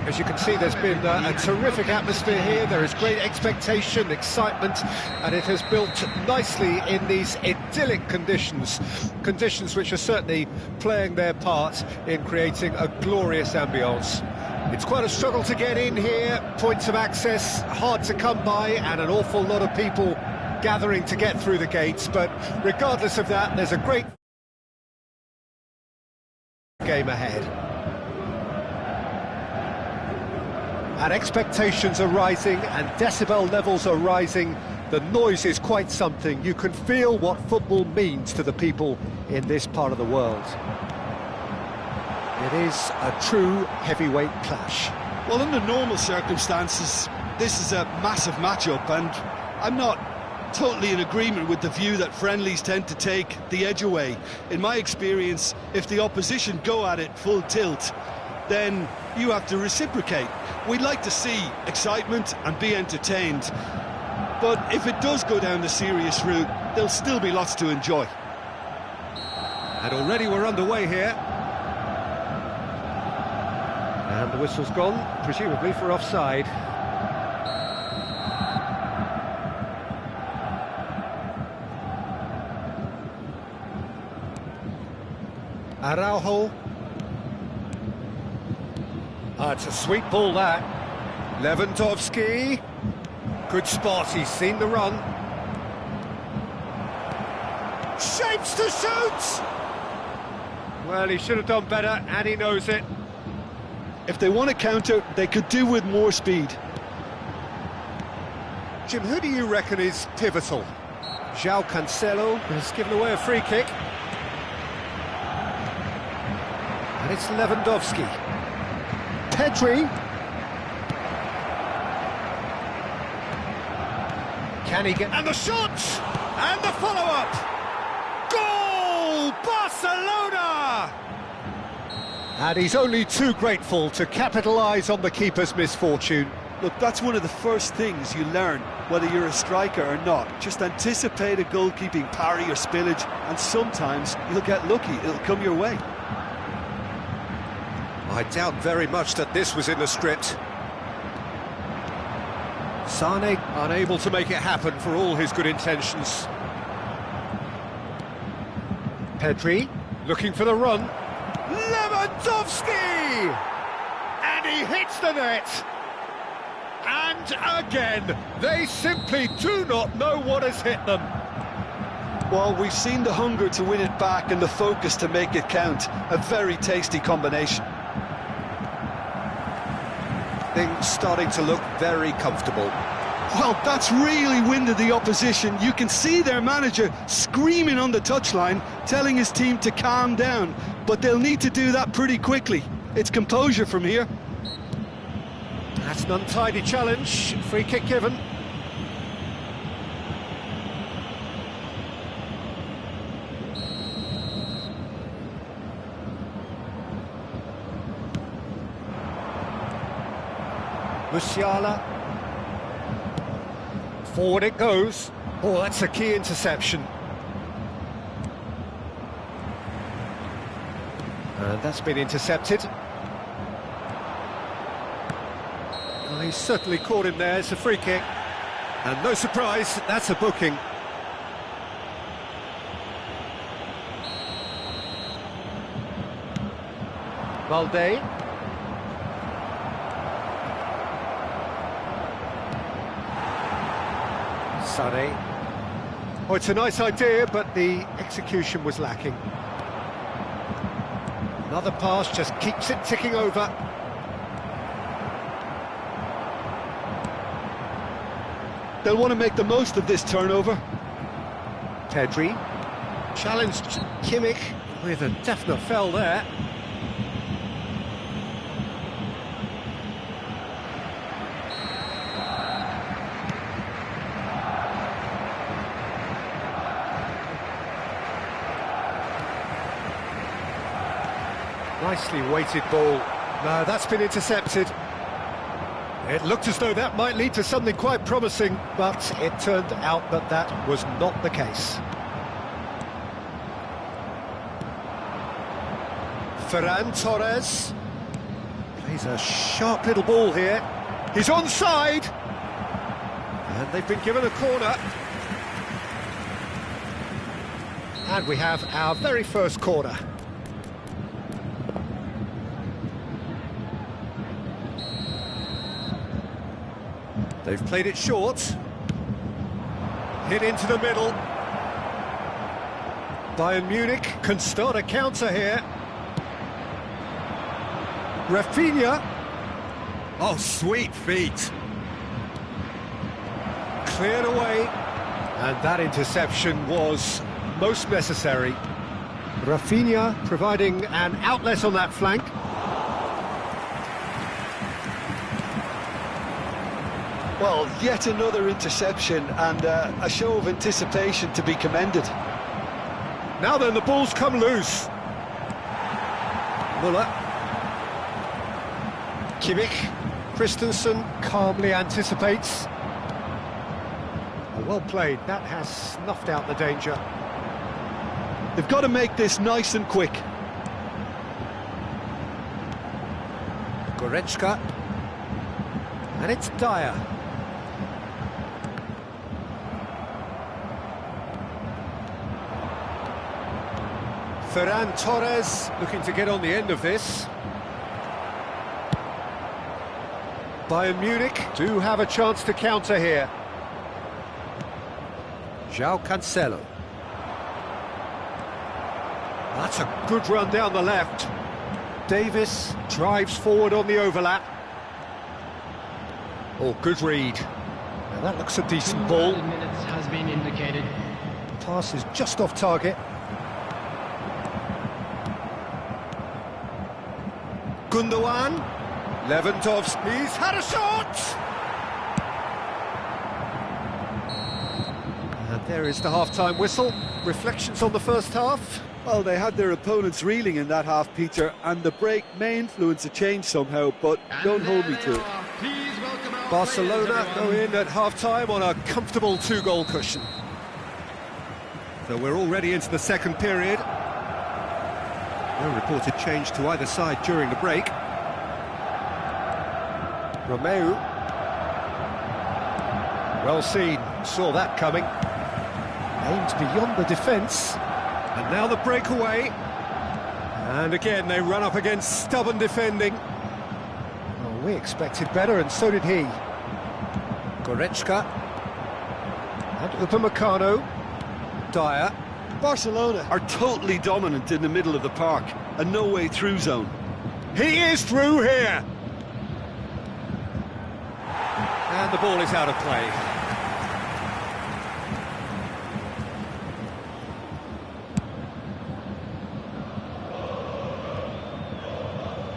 As you can see, there's been a terrific atmosphere here. There is great expectation, excitement, and it has built nicely in these idyllic conditions. Conditions which are certainly playing their part in creating a glorious ambience. It's quite a struggle to get in here, points of access hard to come by, and an awful lot of people gathering to get through the gates. But regardless of that, there's a great game ahead. And expectations are rising and decibel levels are rising. The noise is quite something. You can feel what football means to the people in this part of the world. It is a true heavyweight clash. Well, under normal circumstances, this is a massive matchup, and I'm not totally in agreement with the view that friendlies tend to take the edge away. In my experience, if the opposition go at it full tilt, then you have to reciprocate. we'd like to see excitement and be entertained. But if it does go down the serious route, there'll still be lots to enjoy. And already we're underway here. And the whistle's gone, presumably for offside. Araujo. It's a sweet ball, that. Lewandowski. Good spot, he's seen the run. Shapes to shoot! Well, he should have done better, and he knows it. If they want to counter, they could do with more speed. Jim, who do you reckon is pivotal? João Cancelo has given away a free kick. And it's Lewandowski. Pedri. Can he get... And the shot! And the follow-up! Goal! Barcelona! And he's only too grateful to capitalise on the keeper's misfortune. Look, that's one of the first things you learn, whether you're a striker or not. Just anticipate a goalkeeping parry or spillage, and sometimes you'll get lucky, it'll come your way. I doubt very much that this was in the script. Sane unable to make it happen for all his good intentions. Pedri looking for the run. Lewandowski! And he hits the net! And again, they simply do not know what has hit them. Well, we've seen the hunger to win it back and the focus to make it count. A very tasty combination. Things starting to look very comfortable. Well, that's really winded the opposition. You can see their manager screaming on the touchline, telling his team to calm down. But they'll need to do that pretty quickly. It's composure from here. That's an untidy challenge. Free kick given. Musiala. Forward it goes. Oh, that's a key interception. And that's been intercepted. Well, he's certainly caught him there. It's a free kick. And no surprise, that's a booking. Valde. Sane. Oh, it's a nice idea, but the execution was lacking. Another pass just keeps it ticking over. They'll want to make the most of this turnover. Pedri challenged Kimmich with a definite fell there. Nicely weighted ball. No, that's been intercepted. It looked as though that might lead to something quite promising, but it turned out that that was not the case. Ferran Torres plays a sharp little ball here. He's onside, and they've been given a corner. And we have our very first corner. They've played it short. Hit into the middle. Bayern Munich can start a counter here. Rafinha. Oh, sweet feet. Cleared away. And that interception was most necessary. Rafinha providing an outlet on that flank. Well, yet another interception and a show of anticipation to be commended. Now then, the ball's come loose. Muller. Kimmich Christensen calmly anticipates. Well played, that has snuffed out the danger. They've got to make this nice and quick. Goretzka. And it's Dyer. Ferran Torres looking to get on the end of this. Bayern Munich do have a chance to counter here. João Cancelo. That's a good run down the left. Davis drives forward on the overlap. Oh, good read. Now that looks a decent ball. Minutes has been indicated. Pass is just off target. Gundogan. Lewandowski's had a shot! And there is the half-time whistle. Reflections on the first half? Well, they had their opponents reeling in that half, Peter, and the break may influence a change somehow, but don't hold me to it. Barcelona go in at half-time on a comfortable 2-goal cushion. So we're already into the second period. No reported change to either side during the break. Romeu. Well seen, saw that coming. Aimed beyond the defence. And now the breakaway. And again, they run up against stubborn defending. Well, we expected better, and so did he. Goretzka. And Upamecano. Dyer. Barcelona are totally dominant in the middle of the park, a no-way through zone. He is through here! And the ball is out of play.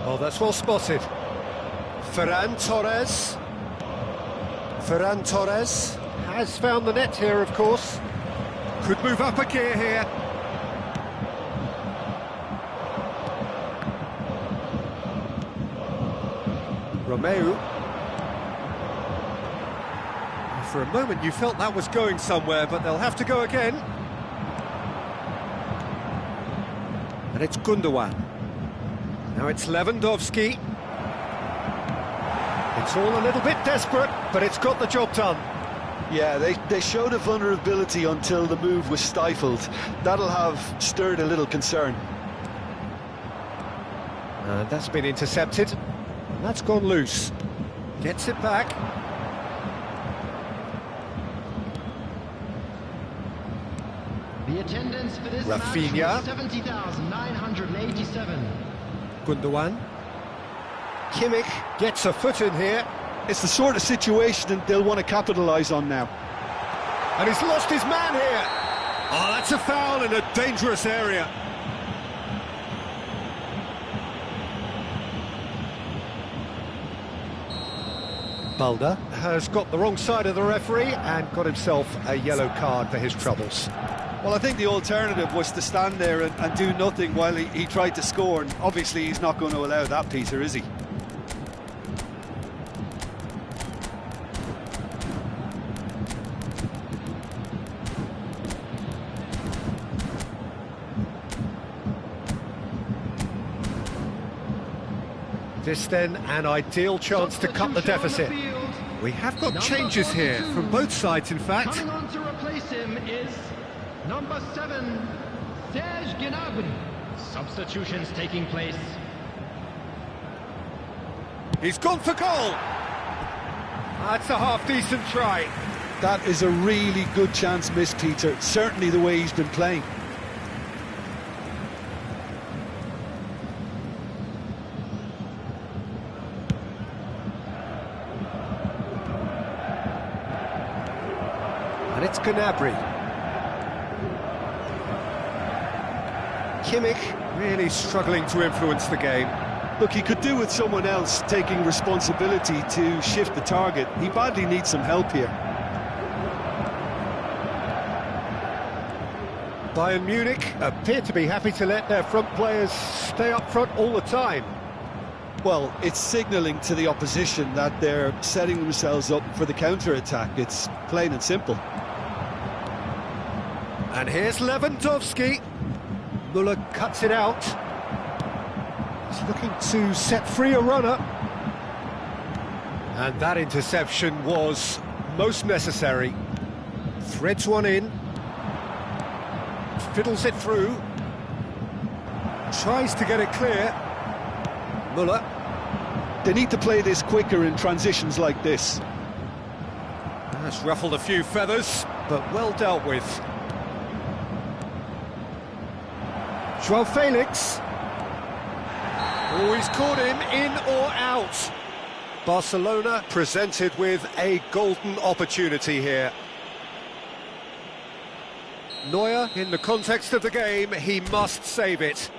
Oh, that's well spotted. Ferran Torres. Ferran Torres has found the net here, of course. Could move up a gear here. Romeu. For a moment you felt that was going somewhere, but they'll have to go again. And it's Gundogan. Now it's Lewandowski. It's all a little bit desperate, but it's got the job done. Yeah, they showed a vulnerability until the move was stifled. That'll have stirred a little concern. And that's been intercepted. And that's gone loose. Gets it back. The attendance for this Rafinha. match was 70,987. Gundogan. Kimmich gets a foot in here. It's the sort of situation that they'll want to capitalise on now. And he's lost his man here. Oh, that's a foul in a dangerous area. Balda has got the wrong side of the referee and got himself a yellow card for his troubles. Well, I think the alternative was to stand there and do nothing while he tried to score, and obviously he's not going to allow that, Peter, is he? This then an ideal chance to cut the deficit. We have got changes here from both sides, in fact. Coming on to replace him is number 7, Serge Gnabry. Substitutions taking place. He's gone for goal. That's a half-decent try. That is a really good chance missed, Peter. Certainly the way he's been playing. And it's Gnabry. Kimmich really struggling to influence the game. Look, he could do with someone else taking responsibility to shift the target. He badly needs some help here. Bayern Munich appear to be happy to let their front players stay up front all the time. Well, it's signalling to the opposition that they're setting themselves up for the counter-attack. It's plain and simple. And here's Lewandowski. Müller cuts it out. He's looking to set free a runner. And that interception was most necessary. Threads one in. Fiddles it through. Tries to get it clear. Müller. They need to play this quicker in transitions like this. That's ruffled a few feathers, but well dealt with. João Felix. Oh, he's caught him in or out. Barcelona presented with a golden opportunity here. Neuer, in the context of the game, he must save it.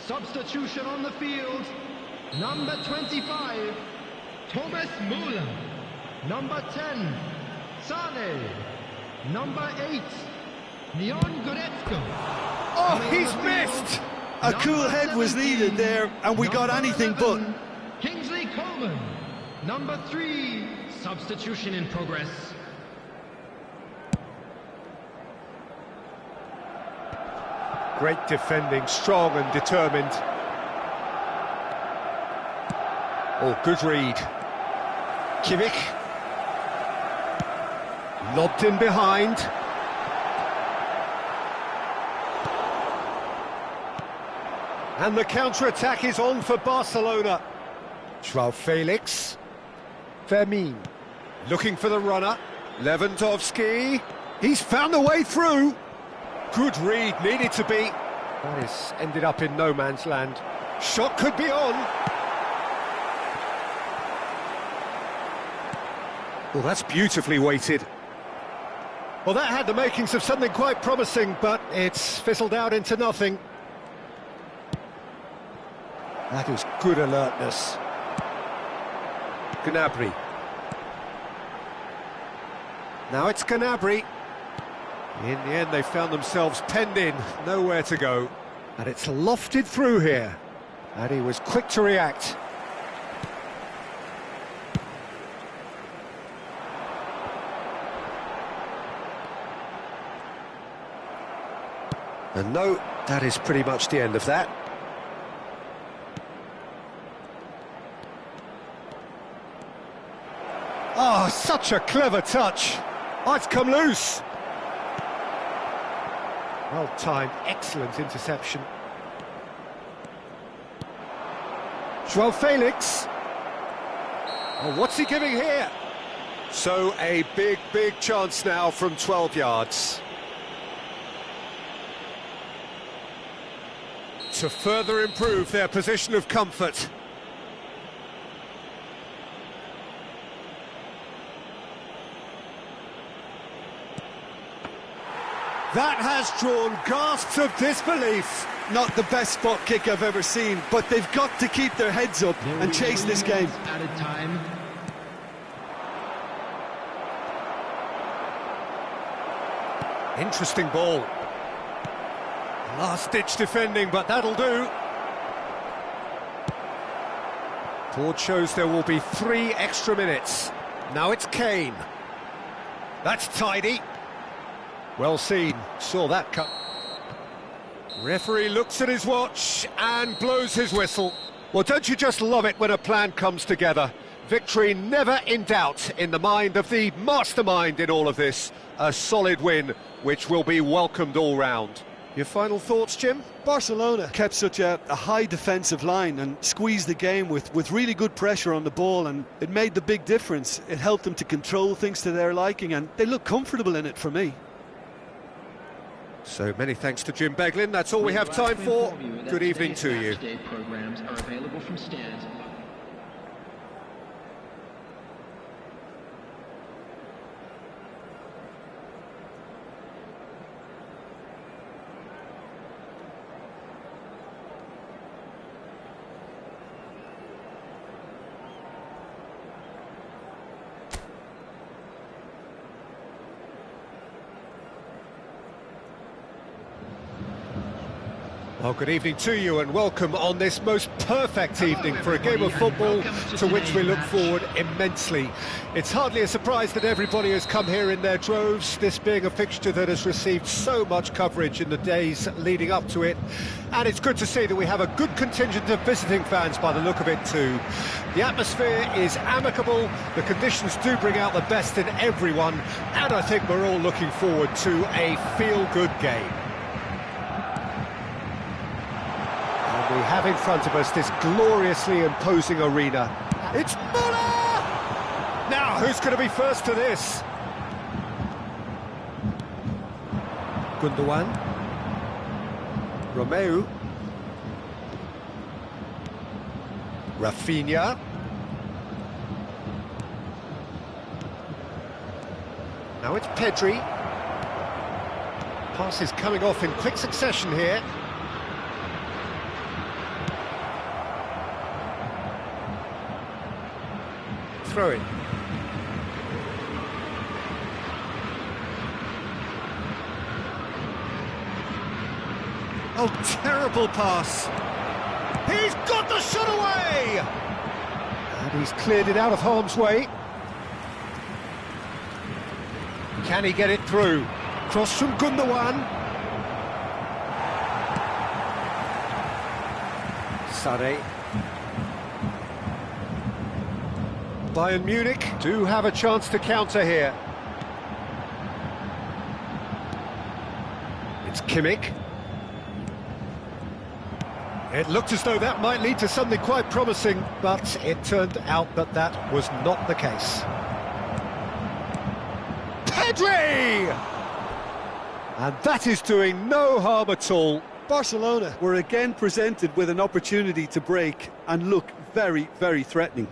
Substitution on the field. Number 25, Thomas Müller. Number 10, Sane. Number 8, Leon Goretzka. Oh, he's missed! A cool head was needed there, and we got anything but. Kingsley Coman. Number 3, substitution in progress. Great defending, strong and determined. Oh, good read. Kimmich. Lobbed in behind. And the counter-attack is on for Barcelona. João Felix. Fermin. Looking for the runner. Lewandowski. He's found a way through. Good read, needed to be. That is ended up in no man's land. Shot could be on. Well, that's beautifully weighted. Well, that had the makings of something quite promising, but it's fizzled out into nothing. That is good alertness. Gnabry. Now it's Gnabry. In the end, they found themselves penned in, nowhere to go. And it's lofted through here. And he was quick to react. And no, that is pretty much the end of that. Oh, such a clever touch. Oh, it's come loose. Well-timed, excellent interception. João Felix. Oh, what's he giving here? So a big chance now from 12 yards. To further improve their position of comfort. That has drawn gasps of disbelief. Not the best spot kick I've ever seen, but they've got to keep their heads up and chase this game. Added time. Interesting ball. Last-ditch defending, but that'll do. Board shows there will be 3 extra minutes. Now it's Kane. That's tidy. Well seen, saw that cut. Referee looks at his watch and blows his whistle. Well, don't you just love it when a plan comes together? Victory never in doubt in the mind of the mastermind in all of this. A solid win, which will be welcomed all round. Your final thoughts, Jim? Barcelona kept such a high defensive line and squeezed the game with really good pressure on the ball, and it made the big difference. It helped them to control things to their liking, and they look comfortable in it for me. So many thanks to Jim Beglin. That's all we have time for. Good evening to you. Programs are available from Stan. Well, good evening to you and welcome on this most perfect evening for a game of football to which we look forward immensely. It's hardly a surprise that everybody has come here in their droves, this being a fixture that has received so much coverage in the days leading up to it. And it's good to see that we have a good contingent of visiting fans by the look of it too. The atmosphere is amicable, the conditions do bring out the best in everyone, and I think we're all looking forward to a feel-good game. We have in front of us this gloriously imposing arena. It's Muller! Now, who's going to be first to this? Gundogan. Romeu. Rafinha. Now it's Pedri. Pass is coming off in quick succession here. Throw it. Oh, terrible pass. He's got the shot away! And he's cleared it out of harm's way. Can he get it through? Cross from Gundogan. Sade. Bayern Munich do have a chance to counter here. It's Kimmich. It looked as though that might lead to something quite promising, but it turned out that that was not the case. Pedri! And that is doing no harm at all. Barcelona were again presented with an opportunity to break and look very, very threatening.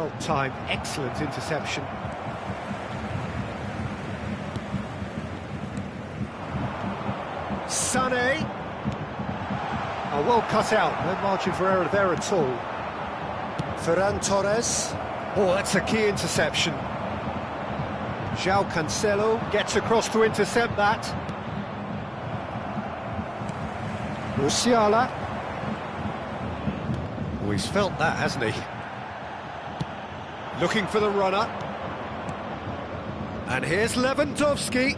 Well timed, excellent interception. Sané. Oh, well cut out, no margin for error there at all. Ferran Torres. Oh, that's a key interception. João Cancelo gets across to intercept that. Musiala. Oh, he's felt that, hasn't he? Looking for the runner. And here's Lewandowski.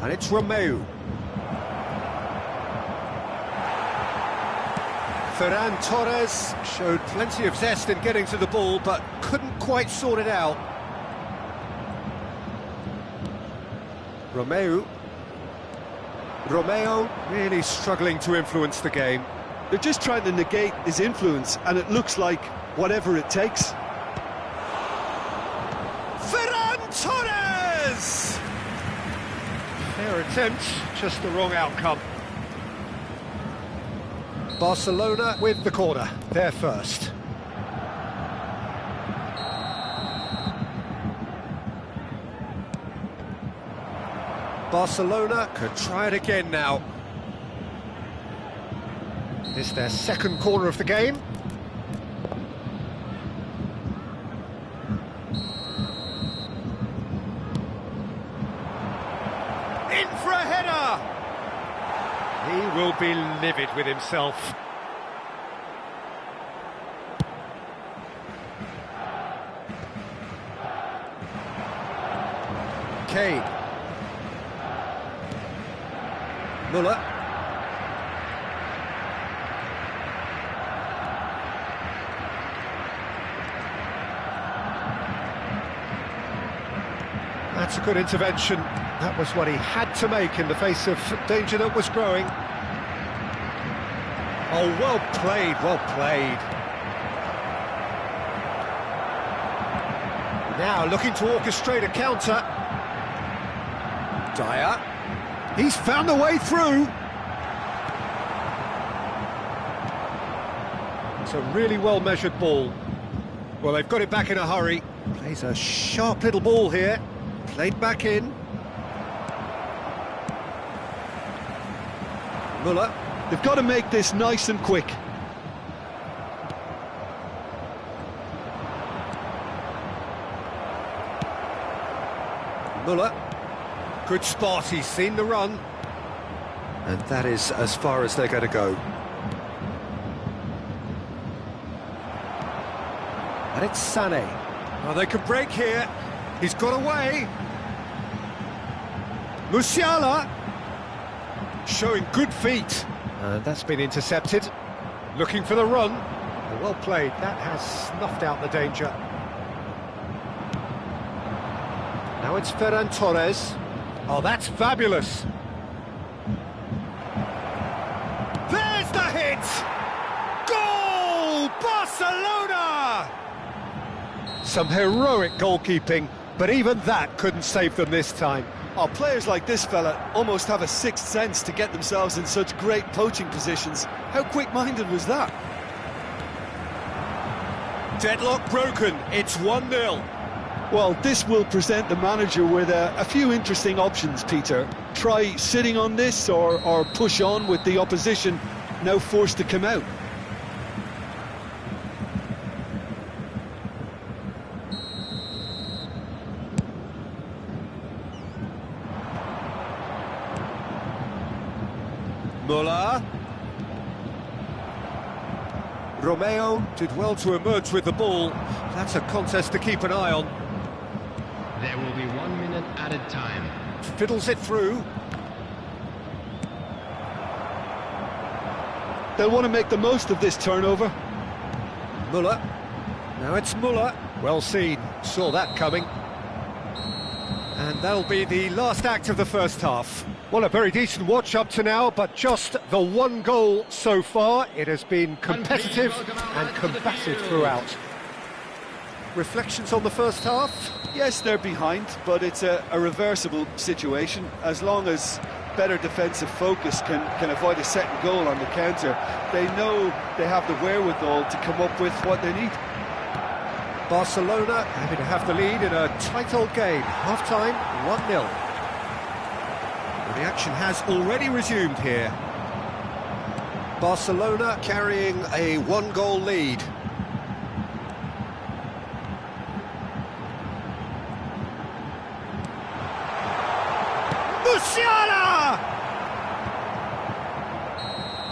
And it's Romeu. Ferran Torres showed plenty of zest in getting to the ball, but couldn't quite sort it out. Romeu really struggling to influence the game. They're just trying to negate his influence, and it looks like whatever it takes. Ferran Torres! Fair attempt, just the wrong outcome. Barcelona with the corner, they're first. Barcelona could try it again now. It's their second corner of the game. In for a header! He will be livid with himself. Kane. Müller. That's a good intervention. That was what he had to make in the face of danger that was growing. Oh, well played, well played. Now looking to orchestrate a counter. Dyer. He's found a way through. It's a really well-measured ball. Well, they've got it back in a hurry. Plays a sharp little ball here. Played back in. Müller. They've got to make this nice and quick. Müller. Good spot, he's seen the run. And that is as far as they're going to go. And it's Sané. Oh, they could break here. He's got away. Musiala. Showing good feet. And that's been intercepted. Looking for the run. Oh, well played. That has snuffed out the danger. Now it's Ferran Torres. Oh, that's fabulous. There's the hit! Goal! Barcelona! Some heroic goalkeeping, but even that couldn't save them this time. Oh, players like this fella almost have a sixth sense to get themselves in such great poaching positions. How quick-minded was that? Deadlock broken, it's 1-0. Well, this will present the manager with a few interesting options, Peter. Try sitting on this or push on with the opposition now forced to come out. Müller. Romeu did well to emerge with the ball. That's a contest to keep an eye on. There will be 1 minute added time. Fiddles it through. They'll want to make the most of this turnover. Müller. Now it's Müller. Well seen. Saw that coming. And that'll be the last act of the first half. Well, a very decent watch up to now, but just the one goal so far. It has been competitive and combative throughout. Reflections on the first half? Yes, they're behind, but it's a reversible situation. As long as better defensive focus can avoid a second goal on the counter. They know they have the wherewithal to come up with what they need. Barcelona happy to have the lead in a tight old game. Half-time, 1-0. The action has already resumed here. Barcelona carrying a one-goal lead. Musiala!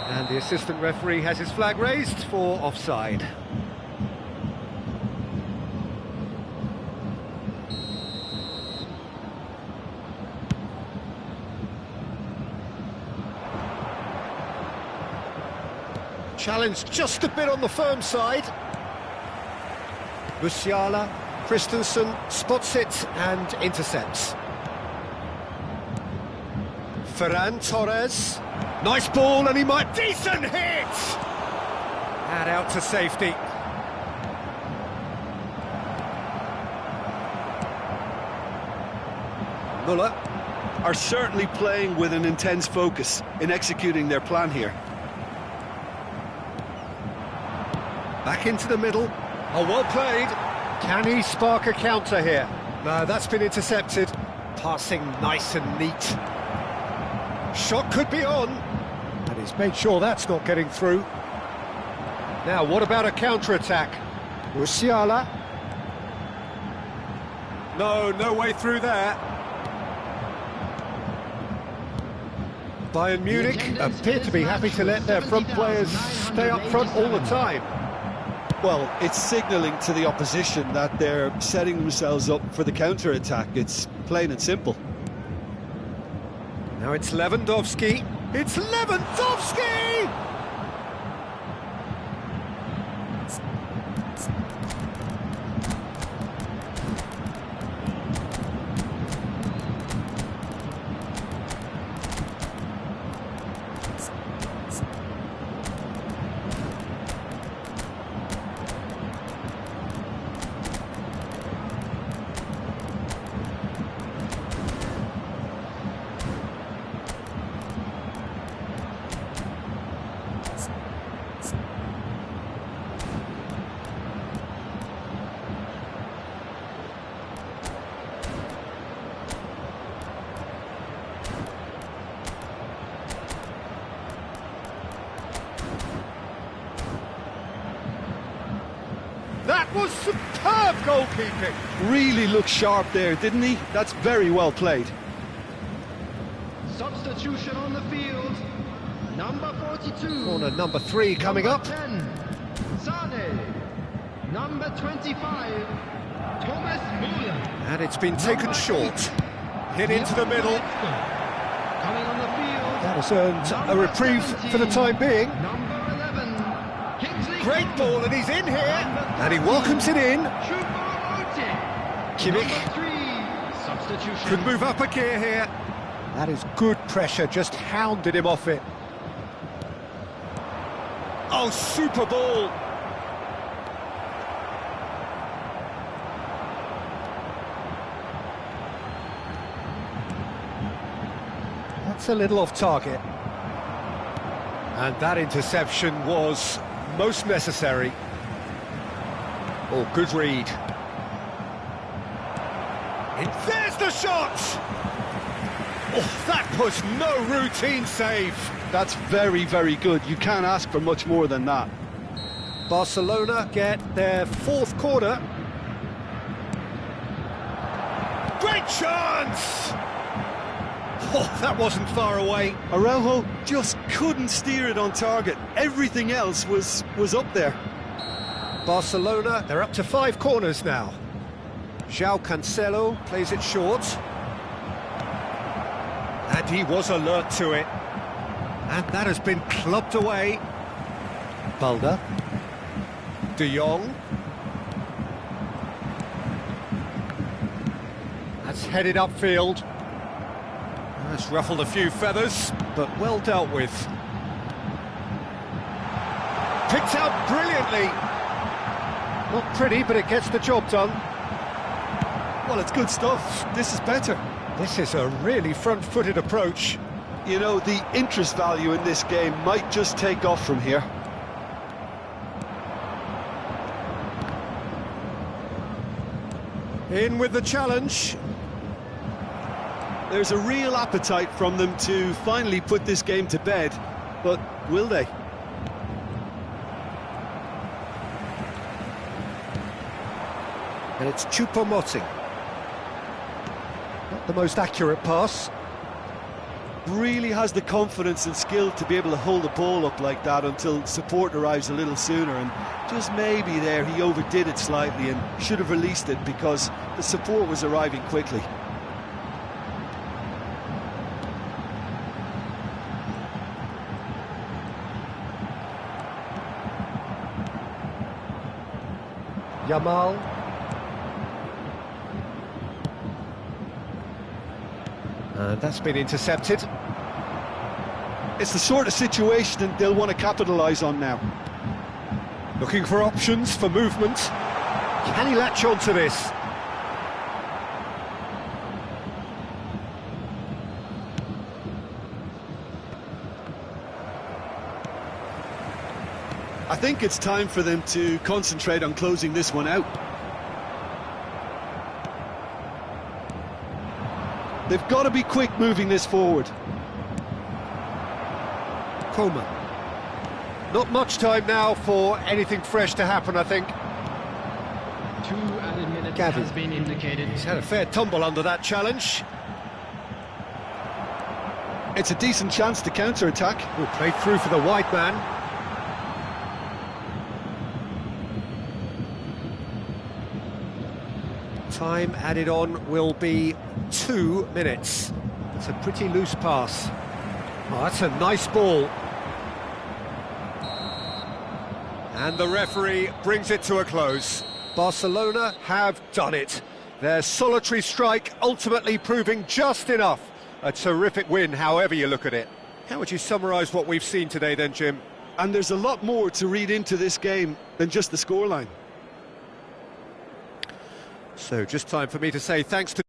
And the assistant referee has his flag raised for offside. Challenge just a bit on the firm side. Musiala, Christensen spots it and intercepts. Ferran Torres, nice ball and he might... Decent hit! And out to safety. Muller are certainly playing with an intense focus in executing their plan here. Back into the middle. Oh, well played. Can he spark a counter here? No, that's been intercepted. Passing nice and neat. Shot could be on. And he's made sure that's not getting through. Now, what about a counter-attack? Musiala. No way through there. Bayern Munich appear to be happy to let their front players stay up front all the time. Well, it's signalling to the opposition that they're setting themselves up for the counter-attack. It's plain and simple. Now it's Lewandowski. It's Lewandowski! That was superb goalkeeping. Really looked sharp there, didn't he? That's very well played. Substitution on the field. Number 42. Corner number 3 coming up. 10, Sane. Number 25, Thomas Muller. And it's been taken short. Hit into the middle. Coming on the field. That has earned a reprieve for the time being. Number 11, Kingsley. Great ball, and he's in here. And he welcomes it in. Kimmich Substitution. could move up a gear here. That is good pressure, just hounded him off it. Oh, super ball. That's a little off target. And that interception was most necessary. Oh, good read. And there's the shot! Oh, that was no routine save. That's very, very good. You can't ask for much more than that. Barcelona get their 4th corner. Great chance! Oh, that wasn't far away. Araujo just couldn't steer it on target. Everything else was up there. Barcelona, they're up to 5 corners now. João Cancelo plays it short. And he was alert to it. And that has been clubbed away. Balda. De Jong. That's headed upfield. That's ruffled a few feathers, but well dealt with. Picked out brilliantly. Not pretty, but it gets the job done. Well, it's good stuff. This is better. This is a really front-footed approach. You know, the interest value in this game might just take off from here. In with the challenge. There's a real appetite from them to finally put this game to bed, but will they? And it's Choupo-Moting. Not the most accurate pass. Really has the confidence and skill to be able to hold the ball up like that until support arrives a little sooner, and just maybe there he overdid it slightly and should have released it because the support was arriving quickly. Yamal. And that's been intercepted. It's the sort of situation they'll want to capitalise on now. Looking for options for movement. Can he latch on to this? I think it's time for them to concentrate on closing this one out. They've got to be quick moving this forward. Coleman. Not much time now for anything fresh to happen, I think. 2 added minutes Gavin has been indicated. He's had a fair tumble under that challenge. It's a decent chance to counter-attack. Played through for the wide man. Time added on will be 2 minutes. It's a pretty loose pass. Oh, that's a nice ball. And the referee brings it to a close. Barcelona have done it. Their solitary strike ultimately proving just enough. A terrific win, however you look at it. How would you summarise what we've seen today then, Jim? And there's a lot more to read into this game than just the scoreline. So just time for me to say thanks to